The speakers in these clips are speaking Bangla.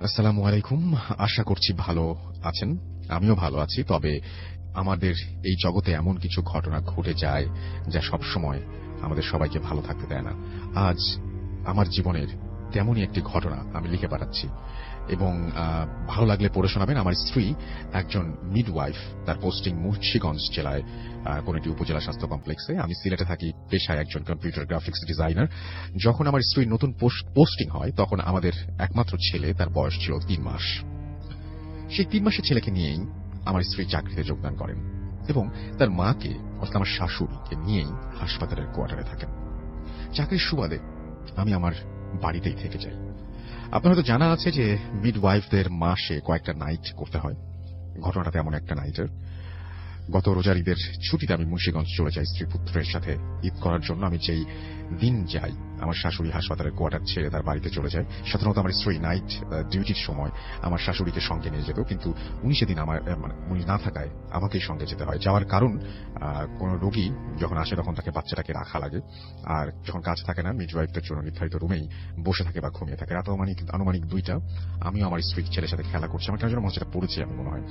আসসালামু আলাইকুম। আশা করছি ভালো আছেন। আমিও ভালো আছি। তবে আমাদের এই জগতে এমন কিছু ঘটনা ঘটে যায় যা সবসময় আমাদের সবাইকে ভালো থাকতে দেয় না। আজ আমার জীবনের তেমনই একটি ঘটনা আমি লিখে পাঠাচ্ছি এবং ভালো লাগলে পড়ে শোনাবেন। আমার স্ত্রী একজন মিডওয়াইফ, তার পোস্টিং মুন্সিগঞ্জ জেলায় কোন একটি উপজেলা স্বাস্থ্য কমপ্লেক্সে। আমি সিলেটে থাকি, পেশায় একজন কম্পিউটার গ্রাফিক্স ডিজাইনার। যখন আমার স্ত্রীর নতুন পোস্টিং হয় তখন আমাদের একমাত্র ছেলে, তার বয়স ছিল ৩ মাস। সেই ৩ মাসের ছেলেকে নিয়েই আমার স্ত্রী চাকরিতে যোগদান করেন এবং তার মাকে অর্থাৎ আমার শাশুড়িকে নিয়েই হাসপাতালের কোয়ার্টারে থাকেন। চাকরির সুবাদে আমি আমার বাড়িতেই থেকে যাই। আপনার হয়তো জানা আছে যে মিডওয়াইফদের মাসে কয়েকটা নাইট করতে হয়। ঘটনাটা এমন একটা নাইটের। গত রোজার ঈদের ছুটিতে আমি মুন্সিগঞ্জ চলে যাই স্ত্রী পুত্রের সাথে ঈদ করার জন্য। আমি যেই দিন যাই, আমার শাশুড়ি হাসপাতালের কোয়ার্টার ছেড়ে তার বাড়িতে চলে যায়। সাধারণত আমার স্ত্রী নাইট ডিউটির সময় আমার শাশুড়িকে সঙ্গে নিয়ে যেত, কিন্তু উনি সেদিন উনি না থাকায় আমাকেই সঙ্গে যেতে হয়। যাওয়ার কারণ, কোন রোগী যখন আসে তখন তাকে বাচ্চাটাকে রাখা লাগে, আর যখন কাজ থাকে না মিডওয়াইফদের জন্য নির্ধারিত রুমেই বসে থাকে বা ঘুমিয়ে থাকে। রাত আনুমানিক 2টা। আমিও আমার স্ত্রীর ছেলের সাথে খেলা করছি। আমার কেন যেন মনে পড়েছে, আমি মনে হয়।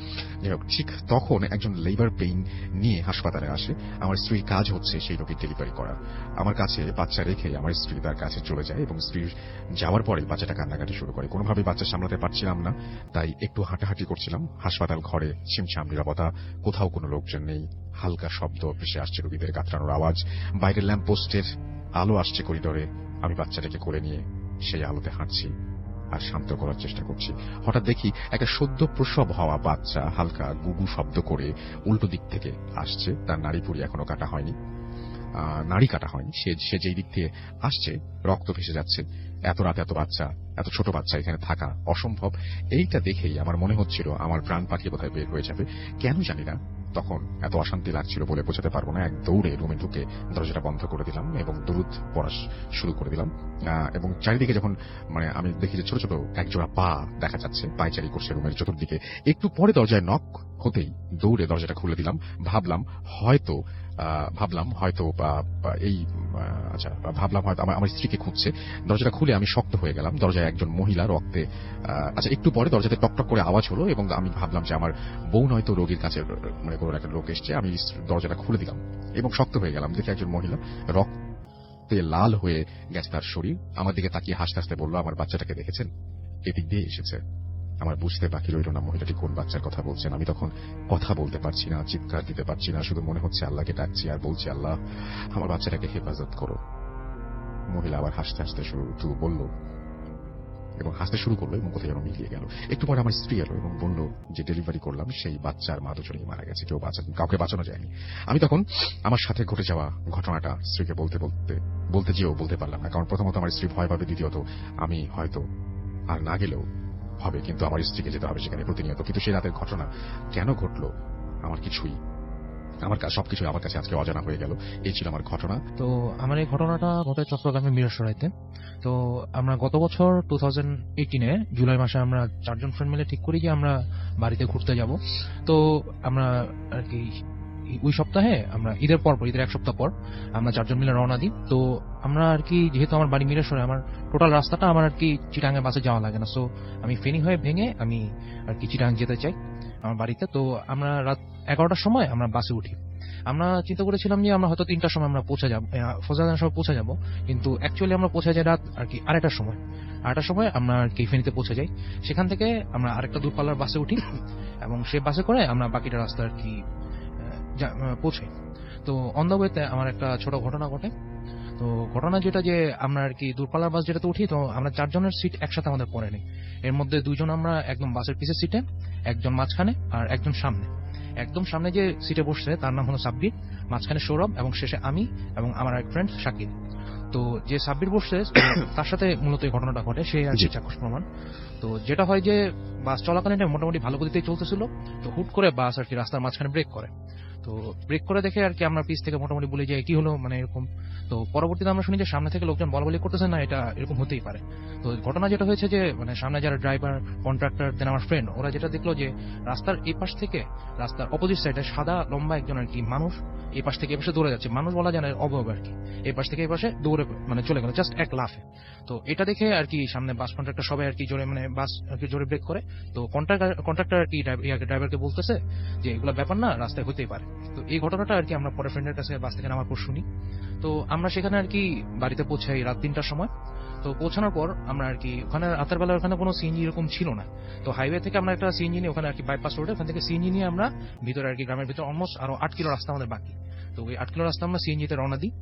যাই হোক, ঠিক তখন একজন লেবার পেইন নিয়ে হাসপাতালে আসে। আমার স্ত্রীর কাজ হচ্ছে সেই রোগীর ডেলিভারি করা। আমার কাছে বাচ্চা রেখে আমার স্ত্রী তার কাছে চলে যায় এবং স্ত্রীর যাওয়ার পরে বাচ্চাটা কান্নাকাটি শুরু করে। কোনোভাবেই বাচ্চা সামলাতে পারছিলাম না, তাই একটু হাঁটাহাঁটি করছিলাম। হাসপাতাল ঘরে ছিমছাম নীরবতা, কোথাও কোনো লোকজন নেই। হালকা শব্দ ভেসে আসছে, রোগীদের কাতরানোর আওয়াজ, বাইরের ল্যাম্প পোস্টের আলো আসছে করিডোরে। আমি বাচ্চাটাকে কোলে নিয়ে সেই আলোতে হাঁটছি আর শান্ত করার চেষ্টা করছি। হঠাৎ দেখি একটা সদ্য প্রসব হওয়া বাচ্চা হালকা গুগু শব্দ করে উল্টো দিক থেকে আসছে। তার নাড়িভুড়ি এখনো কাটা হয়নি, নাড়ি কাটা হয়নি। সে যেই দিক দিয়ে আসছে রক্ত ভেসে যাচ্ছে। এত রাতে এত ছোট বাচ্চা এখানে থাকা অসম্ভব। এইটা দেখেই আমার মনে হচ্ছিল আমার প্রাণ পাখি কোথায় বের হয়ে যাবে। কেন জানি না তখন এত অশান্তি লাগছিল বলে বোঝাতে পারবো না। এক দৌড়ে রুমে ঢুকে দরজাটা বন্ধ করে দিলাম এবং দুরুদ পড়া শুরু করে দিলাম। এবং চারিদিকে যখন আমি দেখি যে ছোট ছোট একজোড়া পা দেখা যাচ্ছে, পায়চারি করছে রুমের চতুর্দিকে। একটু পরে দরজায় নক হতেই দৌড়ে দরজাটা খুলে দিলাম। ভাবলাম হয়তো আমার স্ত্রীকে খুঁজছে। দরজাটা খুলে আমি শক্ত হয়ে গেলাম। দরজায় একজন মহিলা রক্তে। একটু পরে দরজাতে টকটক করে আওয়াজ হলো এবং আমি ভাবলাম যে আমার বউ নয়তো রোগীর কাছে কোনো একটা লোক এসছে। আমি দরজাটা খুলে দিলাম এবং শক্ত হয়ে গেলাম। দেখে একজন মহিলা রক্তে লাল হয়ে গেছে তার শরীর। আমার দিকে তাকিয়ে হাসতে হাসতে বলল, আমার বাচ্চাটাকে দেখেছেন? এদিক দিয়ে এসেছে। আমার বুঝতে বাকি রইল না মহিলাটি কোন বাচ্চার কথা বলছেন। আমি তখন কথা বলতে পারছি না, চিৎকার দিতে পারছি না, শুধু মনে হচ্ছে আল্লাহকে ডাকছি আর বলছি, আল্লাহ আমার বাচ্চাটাকে হেফাজত করো। মহিলা আবার হাসতে হাসতে বলল এবং হাসতে শুরু করলো এবং কোথায় যেন মিলিয়ে গেল। একটু পরে আমার স্ত্রী এলো এবং বলল যে ডেলিভারি করলাম সেই বাচ্চার মা দুজনেই মারা গেছে, কাউকে বাঁচানো যায়নি। আমি তখন আমার সাথে ঘটে যাওয়া ঘটনাটা স্ত্রীকে বলতে যেও বলতে পারলাম না, কারণ প্রথমত আমার স্ত্রী ভয় পাবে, দ্বিতীয়ত আমি হয়তো আর না গেলেও হবে, কিন্তু আমার স্ত্রীকে যেতে হবে সেখানে প্রতিনিয়ত। কিন্তু সেই রাতের ঘটনা কেন ঘটলো সবকিছুই আমার কাছে আজকে অজানা হয়ে গেল। এই ছিল আমার ঘটনা। তো আমার এই ঘটনাটা ঘটে চট্টগ্রামের মিরসরাইতে। তো আমরা গত বছর 2018 জুলাই মাসে আমরা 4জন ফ্রেন্ড মিলে ঠিক করি যে আমরা বাড়িতে ঘুরতে যাব। তো আমরা আর কি ওই সপ্তাহে আমরা ঈদের এক সপ্তাহ পর আমরা 4জন মিলে রওনা দিই। তো আমরা আর কি, যেহেতু আমার বাড়ি মিরসরে, আমার টোটাল রাস্তাটা আমার আর কি চিটাঙ্গে বাসে যাওয়া লাগে না। সো আমি ফেনী হয়ে ভেঙে আমি আর কি চিটাং যেতে চাই আমার বাড়িতে। তো আমরা রাত 11টার সময় আমরা বাসে উঠি। আমরা চিন্তা করেছিলাম যে আমরা হয়তো 3টার সময় আমরা পৌঁছে যাবো, ফজরের সময় পৌঁছে যাবো, কিন্তু অ্যাকচুয়ালি আমরা পৌঁছে যাই রাত আর কি 8টার সময় আমরা আর কি ফেনীতে পৌঁছে যাই। সেখান থেকে আমরা আরেকটা দূরপাল্লার বাসে উঠি এবং সেই বাসে করে আমরা বাকিটা রাস্তা আর কি পৌঁছাই। তো অন দ্য ওয়েতে আমার একটা ছোট ঘটনা ঘটে। তো ঘটনা যেটা, যে আমরা আর কি দূরপাল্লার বাস যেটাতে উঠি, তো আমরা 4জনের সিট একসাথে আমাদের পড়ে নেই। এর মধ্যে 2জন আমরা একদম বাসের পিছের সিটে, একজন মাঝখানে আর একজন সামনে। একদম সামনে যে সিটে বসছে তার নাম হলো সাব্বির, মাঝখানে সৌরভ এবং শেষে আমি এবং আমার এক ফ্রেন্ড শাকিল। তো যে সাব্বির বসছে তার সাথে মূলত এই ঘটনাটা ঘটে, সে আর কি চাক্ষুষ প্রমাণ। তো যেটা হয় যে বাস চলাকালীন মোটামুটি ভালো গতিতেই চলতেছিল। তো হুট করে বাস আর কি রাস্তার মাঝখানে ব্রেক করে। তো ব্রেক করে দেখে আর কি আমরা পিস থেকে মোটামুটি বলে যাই কি হলো মানে এরকম। তো পরবর্তীতে আমরা শুনি যে সামনে থেকে লোকজন বলাবলি করতেছে না এটা এরকম হতেই পারে। তো ঘটনা যেটা হয়েছে যে মানে সামনে যারা ড্রাইভার, কন্ট্রাক্টর, দেন আমার ফ্রেন্ড, ওরা যেটা দেখলো যে রাস্তার এই পাশ থেকে রাস্তার অপোজিট সাইডে সাদা লম্বা একজন আর কি মানুষ এই পাশ থেকে এই পাশে দৌড়ে যাচ্ছে। মানুষ বলা যায় না, অবয়ব আর কি। এই পাশ থেকে এই পাশে দৌড়ে মানে চলে গেল জাস্ট এক লাফে। তো এটা দেখে আর কি সামনে বাস কন্ট্রাক্টর সবাই আর কি জোরে মানে বাস আর কি জোরে ব্রেক করে। তো কন্ট্রাক্টর আর কি ড্রাইভারকে বলতেছে যে এগুলো ব্যাপার না, রাস্তায় হতেই পারে। তো এই ঘটনাটা আর কি আমরা পরে ফ্রেন্ডের কাছে বাস থেকে নামার পর শুনি। তো আমরা সেখানে আর কি বাড়িতে পৌঁছাই রাত 3টার সময়। তো পৌঁছানোর পর আমরা আর কি ওখানে রাতের বেলা ওখানে কোনো সিএনজি এরকম ছিল না। তো হাইওয়ে থেকে আমরা একটা সিএনজি নিয়ে ওখানে আর কি বাইপাস রোডে ওখান থেকে সিএনজি নিয়ে আমরা ভিতরে আর কি গ্রামের ভিতরে অলমোস্ট আরো 8 কিলো রাস্তা আমাদের বাকি। তো ওই 8 কিলো রাস্তা আমরা সিএনজিতে রওনা দিই।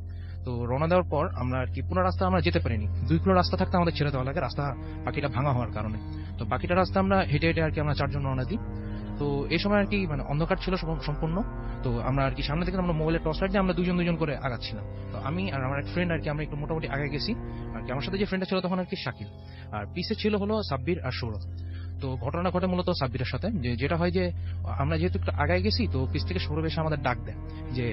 তো রওনা দেওয়ার পর আমরা আর কি পুরো রাস্তা আমরা যেতে পারিনি, 2 কিলো রাস্তা থাকতে আমাদের ছেড়ে দেওয়া লাগে রাস্তা বাকিটা ভাঙা হওয়ার কারণে। তো বাকিটা রাস্তা আমরা হেঁটে হেঁটে আর কি আমরা 4 জন রওনা দিই। তো এই সময় আর কি মানে অন্ধকার ছিল সম্পূর্ণ। তো আমরা আর কি সামনে থেকে আমরা মোবাইলের টর্চ লাইট দিয়ে আমরা দুজন করে আগাচ্ছিলাম। তো আমি আর আমার এক ফ্রেন্ড আর কি আমরা একটু মোটামুটি আগে গেছি আর কি। আমার সাথে যে ফ্রেন্ডটা ছিল তখন আর কি শাকিল, আর পিছে ছিল হলো সাব্বির আর সৌরভ। তো ঘটনা ঘটে মূলত সাব্বিরের সাথে, যেটা হয় যে আমরা যেহেতু একটু আগায় গেছি তো পিছ থেকে সৌরভ এসে আমাদের ডাক দেয় যে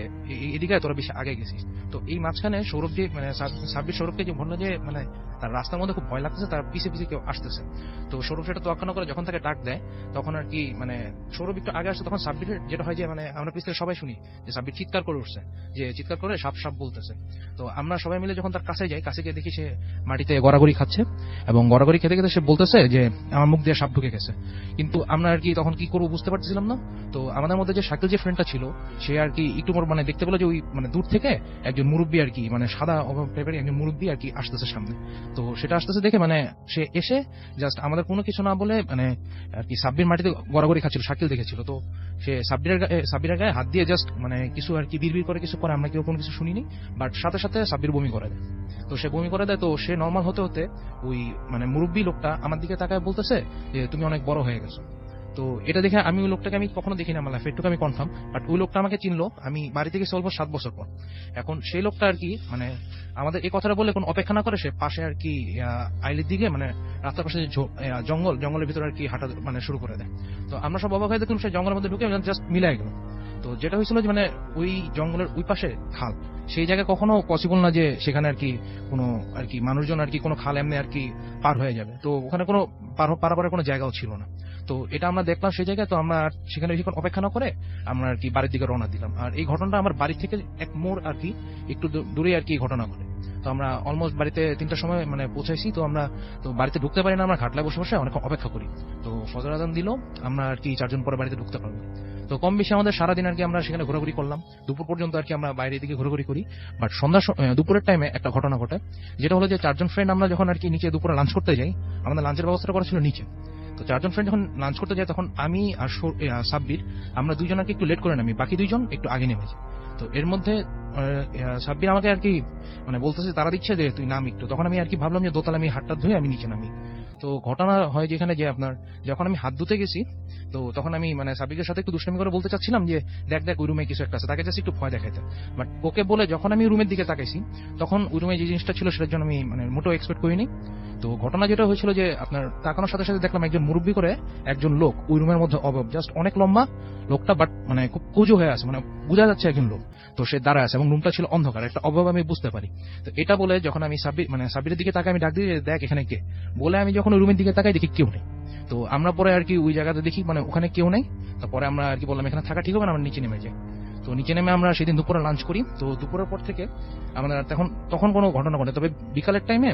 এদিকে তোরা বেশি আগে গেছিস। তো এই মাঝখানে সৌরভ যে মানে সাব্বির সৌরভকে যে বললো যে মানে তার রাস্তার মধ্যে খুব ভয় লাগতেছে, তার পিছে পিছে কেউ আসতেছে। তো সৌরভ সেটা তোয়াক্কা না করে যখন তাকে ডাক দেয় তখন আর কি মানে সৌরভ একটু আগে আসছে, তখন সাব্বিরের যেটা হয় যে মানে আমরা পিছ থেকে সবাই শুনি যে সাব্বির চিৎকার করে উঠছে, যে চিৎকার করে সাপ সাপ বলতেছে। তো আমরা সবাই মিলে যখন তার কাছে যাই, কাছে গিয়ে দেখি সে মাটিতে গড়াগড়ি খাচ্ছে এবং গড়াগড়ি খেতে খেতে সে বলতেছে যে আমার মুখ দিয়ে সাপ ঢুকে গেছে। কিন্তু আমরা আর কি তখন কি করবো বুঝতে পারছিলাম না। তো আমাদের মধ্যে যে শাকিল যে ফ্রেন্ডটা ছিল সে আর কি একটু মানে দেখতে পেলো যে ওই মানে দূর থেকে একজন মুরব্বী আর কি মানে সাদা টাইপের একজন মুরব্বী আর কি আসতেছে সামনে। তো সেটা আসতেছে দেখে মানে সে এসে জাস্ট আমাদের কোনো কিছু না বলে মানে আর কি সাব্বির মাটিতে গড়াগড়ি খাচ্ছিল, শাকিল দেখেছিল। তো সে সাব্বিরের গায়ে হাত দিয়ে জাস্ট মানে কিছু আর কি বিড়বিড় করে কিছু করে, আমরা কেউ কোনো কিছু শুনিনি। বাট সাথে সাথে সাব্বির বমি করে দেয়। তো সে বমি করে দেয়। তো সে নর্মাল হতে হতে ওই মানে মুরব্বী লোকটা আমার দিকে তাকায় বলতেছে যে তুমি অনেক বড় হয়ে গেছো। তো এটা দেখে আমি ওই লোকটাকে আমি কখনো দেখিনি আমার লাইফে, একটু আমি কনফার্ম। বাট ওই লোকটা আমাকে চিনলো, আমি বাড়ি থেকে অলমোস্ট 7 বছর পর। এখন সেই লোকটা আর কি মানে আমাদের এই কথাটা বলে কোনো অপেক্ষা না করে সে পাশে আর কি আইলের দিকে মানে রাস্তার পাশে জঙ্গলের ভিতরে আর কি হাঁটা মানে শুরু করে দেয়। তো আমরা সব অবাক হয়ে দেখলাম সে জঙ্গলের মধ্যে ঢুকে জাস্ট মিলাই গেল। তো যেটা হয়েছিল যে মানে ওই জঙ্গলের ওই পাশে খাল, সেই জায়গায় কখনো পসিবল না যে সেখানে আর কি কোনো আর কি মানুষজন আর কি কোনো খাল এমনি আর কি পার হয়ে যাবে। তো ওখানে কোনো পারাপারের কোনো জায়গাও ছিল না। তো এটা আমরা দেখলাম সেই জায়গায়। তো আমরা সেখানে বেশিক্ষণ অপেক্ষা না করে আমরা আর কি বাড়ির দিকে রওনা দিলাম। আর এই ঘটনাটা আমার বাড়ি থেকে এক মোড় আর কি একটু দূরে আর কি ঘটনা ঘটে। তো আমরা অলমোস্ট বাড়িতে 3টার সময় মানে পৌঁছাইছি। তো আমরা তো বাড়িতে ঢুকতে পারি না, আমরা ঘাটলায় বসে বসে অনেক অপেক্ষা করি। তো ফজর আজান দিল, আমরা আর কি 4 জন পরে বাড়িতে ঢুকতে পারবো। তো কম বেশি আমাদের সারাদিন আর কি আমরা সেখানে ঘোরাঘুরি করলাম, দুপুর পর্যন্ত আর কি আমরা বাইরের দিকে ঘোরাঘুরি করি। বাট দুপুরের টাইমে একটা ঘটনা ঘটে, যেটা হলো যে 4 জন ফ্রেন্ড আমরা যখন আর কি নিচে দুপুরে লাঞ্চ করতে যাই, আমাদের লাঞ্চের ব্যবস্থা করা ছিল নিচে। তো 4 জন ফ্রেন্ড যখন লাঞ্চ করতে যায় তখন আমি আর সাব্বির আমরা 2 জন আর কি একটু লেট করে নামি, বাকি 2 জন একটু আগে নেমে যায়। তো এর মধ্যে সাব্বির আমাকে আর কি মানে বলতেছে তারা দিচ্ছে যে তুই নাম একটু। তখন আমি আর কি ভাবলাম যে দোতলা আমি হাতটা ধুয়ে আমি নিচে নামি। তো ঘটনা হয় যেখানে যে আপনার যখন আমি হাত ধুতে গেছি তো তখন আমি মানে সাব্বিরের সাথে একটু দুষ্টামি করে বলতে চাচ্ছিলাম যে দেখ ওই রুমে কিছু একটা আছে, তাকে জাস্ট একটু ভয় দেখাইতে। বাট ওকে বলে যখন আমি রুমের দিকে তাকাইছি তখন ওই রুমে যে জিনিসটা ছিল সেটার জন্য আমি মানে মোটেও এক্সপেক্ট করিনি। তো ঘটনা যেটা হয়েছিল যে আপনার তাকানোর সাথে সাথে দেখলাম একজন মুরব্বী করে একজন লোক ওই রুমের মধ্যে অভাব জাস্ট অনেক লম্বা লোকটা, বাট মানে খুব কুজো হয়ে আছে, মানে বোঝা যাচ্ছে একজন লোক। তো সে দাঁড়ায় আছে এবং রুমটা ছিল অন্ধকার, একটা অভাব আমি বুঝতে পারি। তো এটা বলে যখন আমি সাব্বিরের দিকে তাকাই, আমি ডাক দিয়ে দেখ এখানে কে, বলে আমি যখন রুমের দিকে তাকাই দেখি কেউ নেই। তো আমরা পরে আর কি ওই জায়গাতে দেখি মানে ওখানে কেউ নেই। তারপরে আমরা আর কি বললাম এখানে থাকা ঠিক হবে না, আমরা নিচে নেমে যাই। তো নিচে নেমে আমরা সেদিন দুপুরে লাঞ্চ করি। তো দুপুরের পর থেকে আমরা তখন কোনো ঘটনা ঘটে। তবে বিকালের টাইমে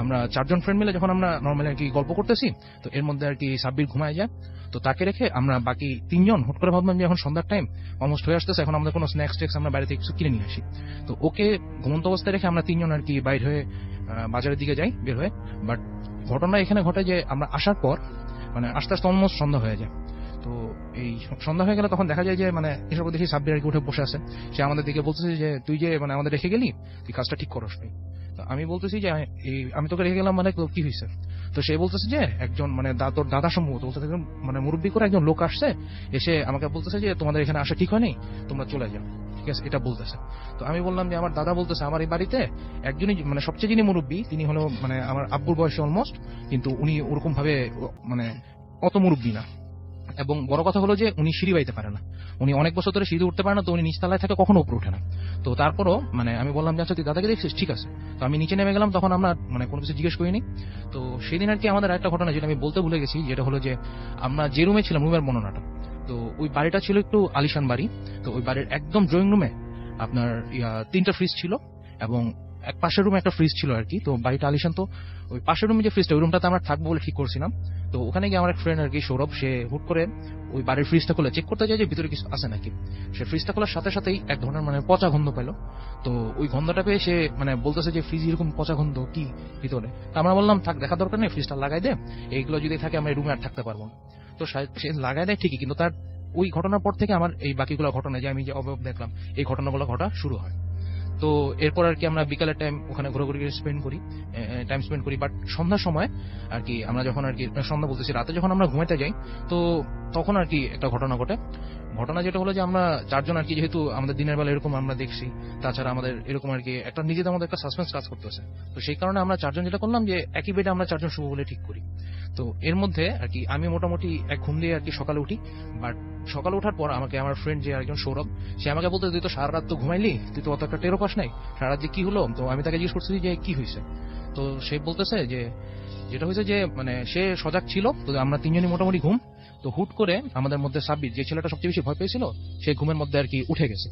আমরা 4 জন ফ্রেন্ড মিলে যখন আমরা নর্মালি আর কি গল্প করতেছি, তো এর মধ্যে আর কি সাব্বির ঘুমায় যায়। তো তাকে রেখে আমরা বাকি 3 জন হুট করে ভাবলাম যে এখন সন্ধ্যার টাইম অলমোস্ট হয়ে আসতেছে, এখন আমাদের কোনো স্ন্যাক্স টেক্স আমরা বাইরে থেকে কিছু কিনে নিয়ে আসি। তো ওকে ঘুমন্ত অবস্থায় রেখে আমরা 3 জন আর কি বাইর হয়ে বাজারের দিকে যাই বের হয়ে। বাট ঘটনা এখানে ঘটে যে আমরা আসার পর মানে আস্তে আস্তে অলমোস্ট সন্ধ্যা হয়ে যায়। তো এই সন্ধ্যা হয়ে গেলে তখন দেখা যায় যে মানে এসব দেখি সাব্বির আর কি উঠে বসে আছে। সে আমাদের দিকে বলতেছে যে তুই যে মানে আমাদের রেখে গেলি তুই কাজটা ঠিক করস নাই। তো আমি বলতেছি যে আমি তোকে রেখে গেলাম মানে কি হয়েছে। তো সে বলতেছে যে একজন মানে তোর দাদা সম্ভবত বলতেছে মানে মুরব্বী করে একজন লোক আসছে, এসে আমাকে বলতেছে যে তোমাদের এখানে আসা ঠিক হয়নি, তোমরা চলে যাও, ঠিক আছে, এটা বলতেছে। তো আমি বললাম যে আমার দাদা বলতেছে আমার এই বাড়িতে একজনই মানে সবচেয়ে যিনি মুরব্বী তিনি হলো মানে আমার আব্বুর বয়সে অলমোস্ট, কিন্তু উনি ওরকম ভাবে মানে অত মুরব্বী না। এবং বড় কথা হলো যে উনি সিঁড়ি বাইতে পারে না, উনি অনেক বছর ধরে সিঁড়ি উঠতে পারে না, তো উনি নিচতলায় থাকে, কখনো উপরে ওঠে না। তো তারপরও মানে আমি বললাম যে আচ্ছা তুই দাদাকে দেখছিস, ঠিক আছে। তো আমি নিচে নেমে গেলাম, তখন আমরা মানে কোনো কিছু জিজ্ঞেস করিনি। তো সেদিন আর কি আমাদের একটা ঘটনা যেটা আমি বলতে ভুলে গেছি, যেটা হলো যে আমরা যে রুমে ছিলাম, রুমের বর্ণনাটা, তো ওই বাড়িটা ছিল একটু আলিশান বাড়ি। তো ওই বাড়ির একদম ড্রয়িং রুমে আপনার 3টা ফ্রিজ ছিল, এবং এক পাশের রুমে একটা ফ্রিজ ছিল আর কি। তো বাড়িটা আলিশান, তো ওই পাশের রুমে যে ফ্রিজটা, ওই রুমটাতে আমরা থাকবো বলে ঠিক করছিলাম। তো ওখানে গিয়ে আমার এক ফ্রেন্ড আর কি সৌরভ, সে হুট করে ওই বাড়ির ফ্রিজটা খুলে চেক করতে যায় যে ভিতরে কিছু আছে নাকি। সে ফ্রিজটা খোলার সাথে সাথেই এক ধরনের মানে পচা গন্ধ পেলো। তো ওই গন্ধটা পেয়ে সে মানে বলতেছে যে ফ্রিজ এরকম পচা গন্ধ কি ভিতরে। তো আমরা বললাম থাক, দেখা দরকার নেই, ফ্রিজটা লাগাই দে, এইগুলো যদি থাকে আমরা রুমে আর থাকতে পারবো না। তো সে লাগাই দেয় ঠিকই, কিন্তু তার ওই ঘটনার পর থেকে আমার এই বাকিগুলো ঘটনা, যে আমি যে অবয়ব দেখলাম, এই ঘটনাগুলো ঘটা শুরু হয়। তো এরপর আর কি আমরা বিকালের টাইম ওখানে ঘোরাঘুরি টাইম স্পেন্ড করি। বাট সন্ধ্যার সময় আর কি আমরা যখন আর কি, সন্ধ্যা বলতেছি রাতে যখন আমরা ঘুমাতে যাই, তো তখন আর কি একটা ঘটনা ঘটে। ঘটনা যেটা হলো যে আমরা চারজন আর কি, যেহেতু আমাদের দিনের বেলা এরকম আমরা দেখছি, তাছাড়া আমাদের এরকম আর কি একটা নিজেদের মধ্যে একটা সাসপেন্স কাজ করতেছে। তো সেই কারণে আমরা চারজন যেটা করলাম যে একই বেডে আমরা চারজন শুভ বলে ঠিক করি। তো এর মধ্যে আর কি আমি মোটামুটি এক ঘুম দিয়ে আর কি সকালে উঠি। বাট সকালে ওঠার পর আমাকে আমার ফ্রেন্ড যে একজন সৌরভ, সে আমাকে বলতে, তুই তো সারা রাত তো ঘুমাইলি, তুই তো অত একটা টেরো পাস নাই, সারা রাত যে কি হলো। তো আমি তাকে জিজ্ঞেস করছি যে কি হয়েছে। তো সে বলতেছে যে যেটা হয়েছে যে মানে সে সজাগ ছিল, তো আমরা তিনজনই মোটামুটি ঘুম। তো হুট করে আমাদের মধ্যে সাব্বির, যে ছেলেটা সবচেয়ে বেশি ভয় পেয়েছিল, সে ঘুমের মধ্যে আর কি উঠে গেছে।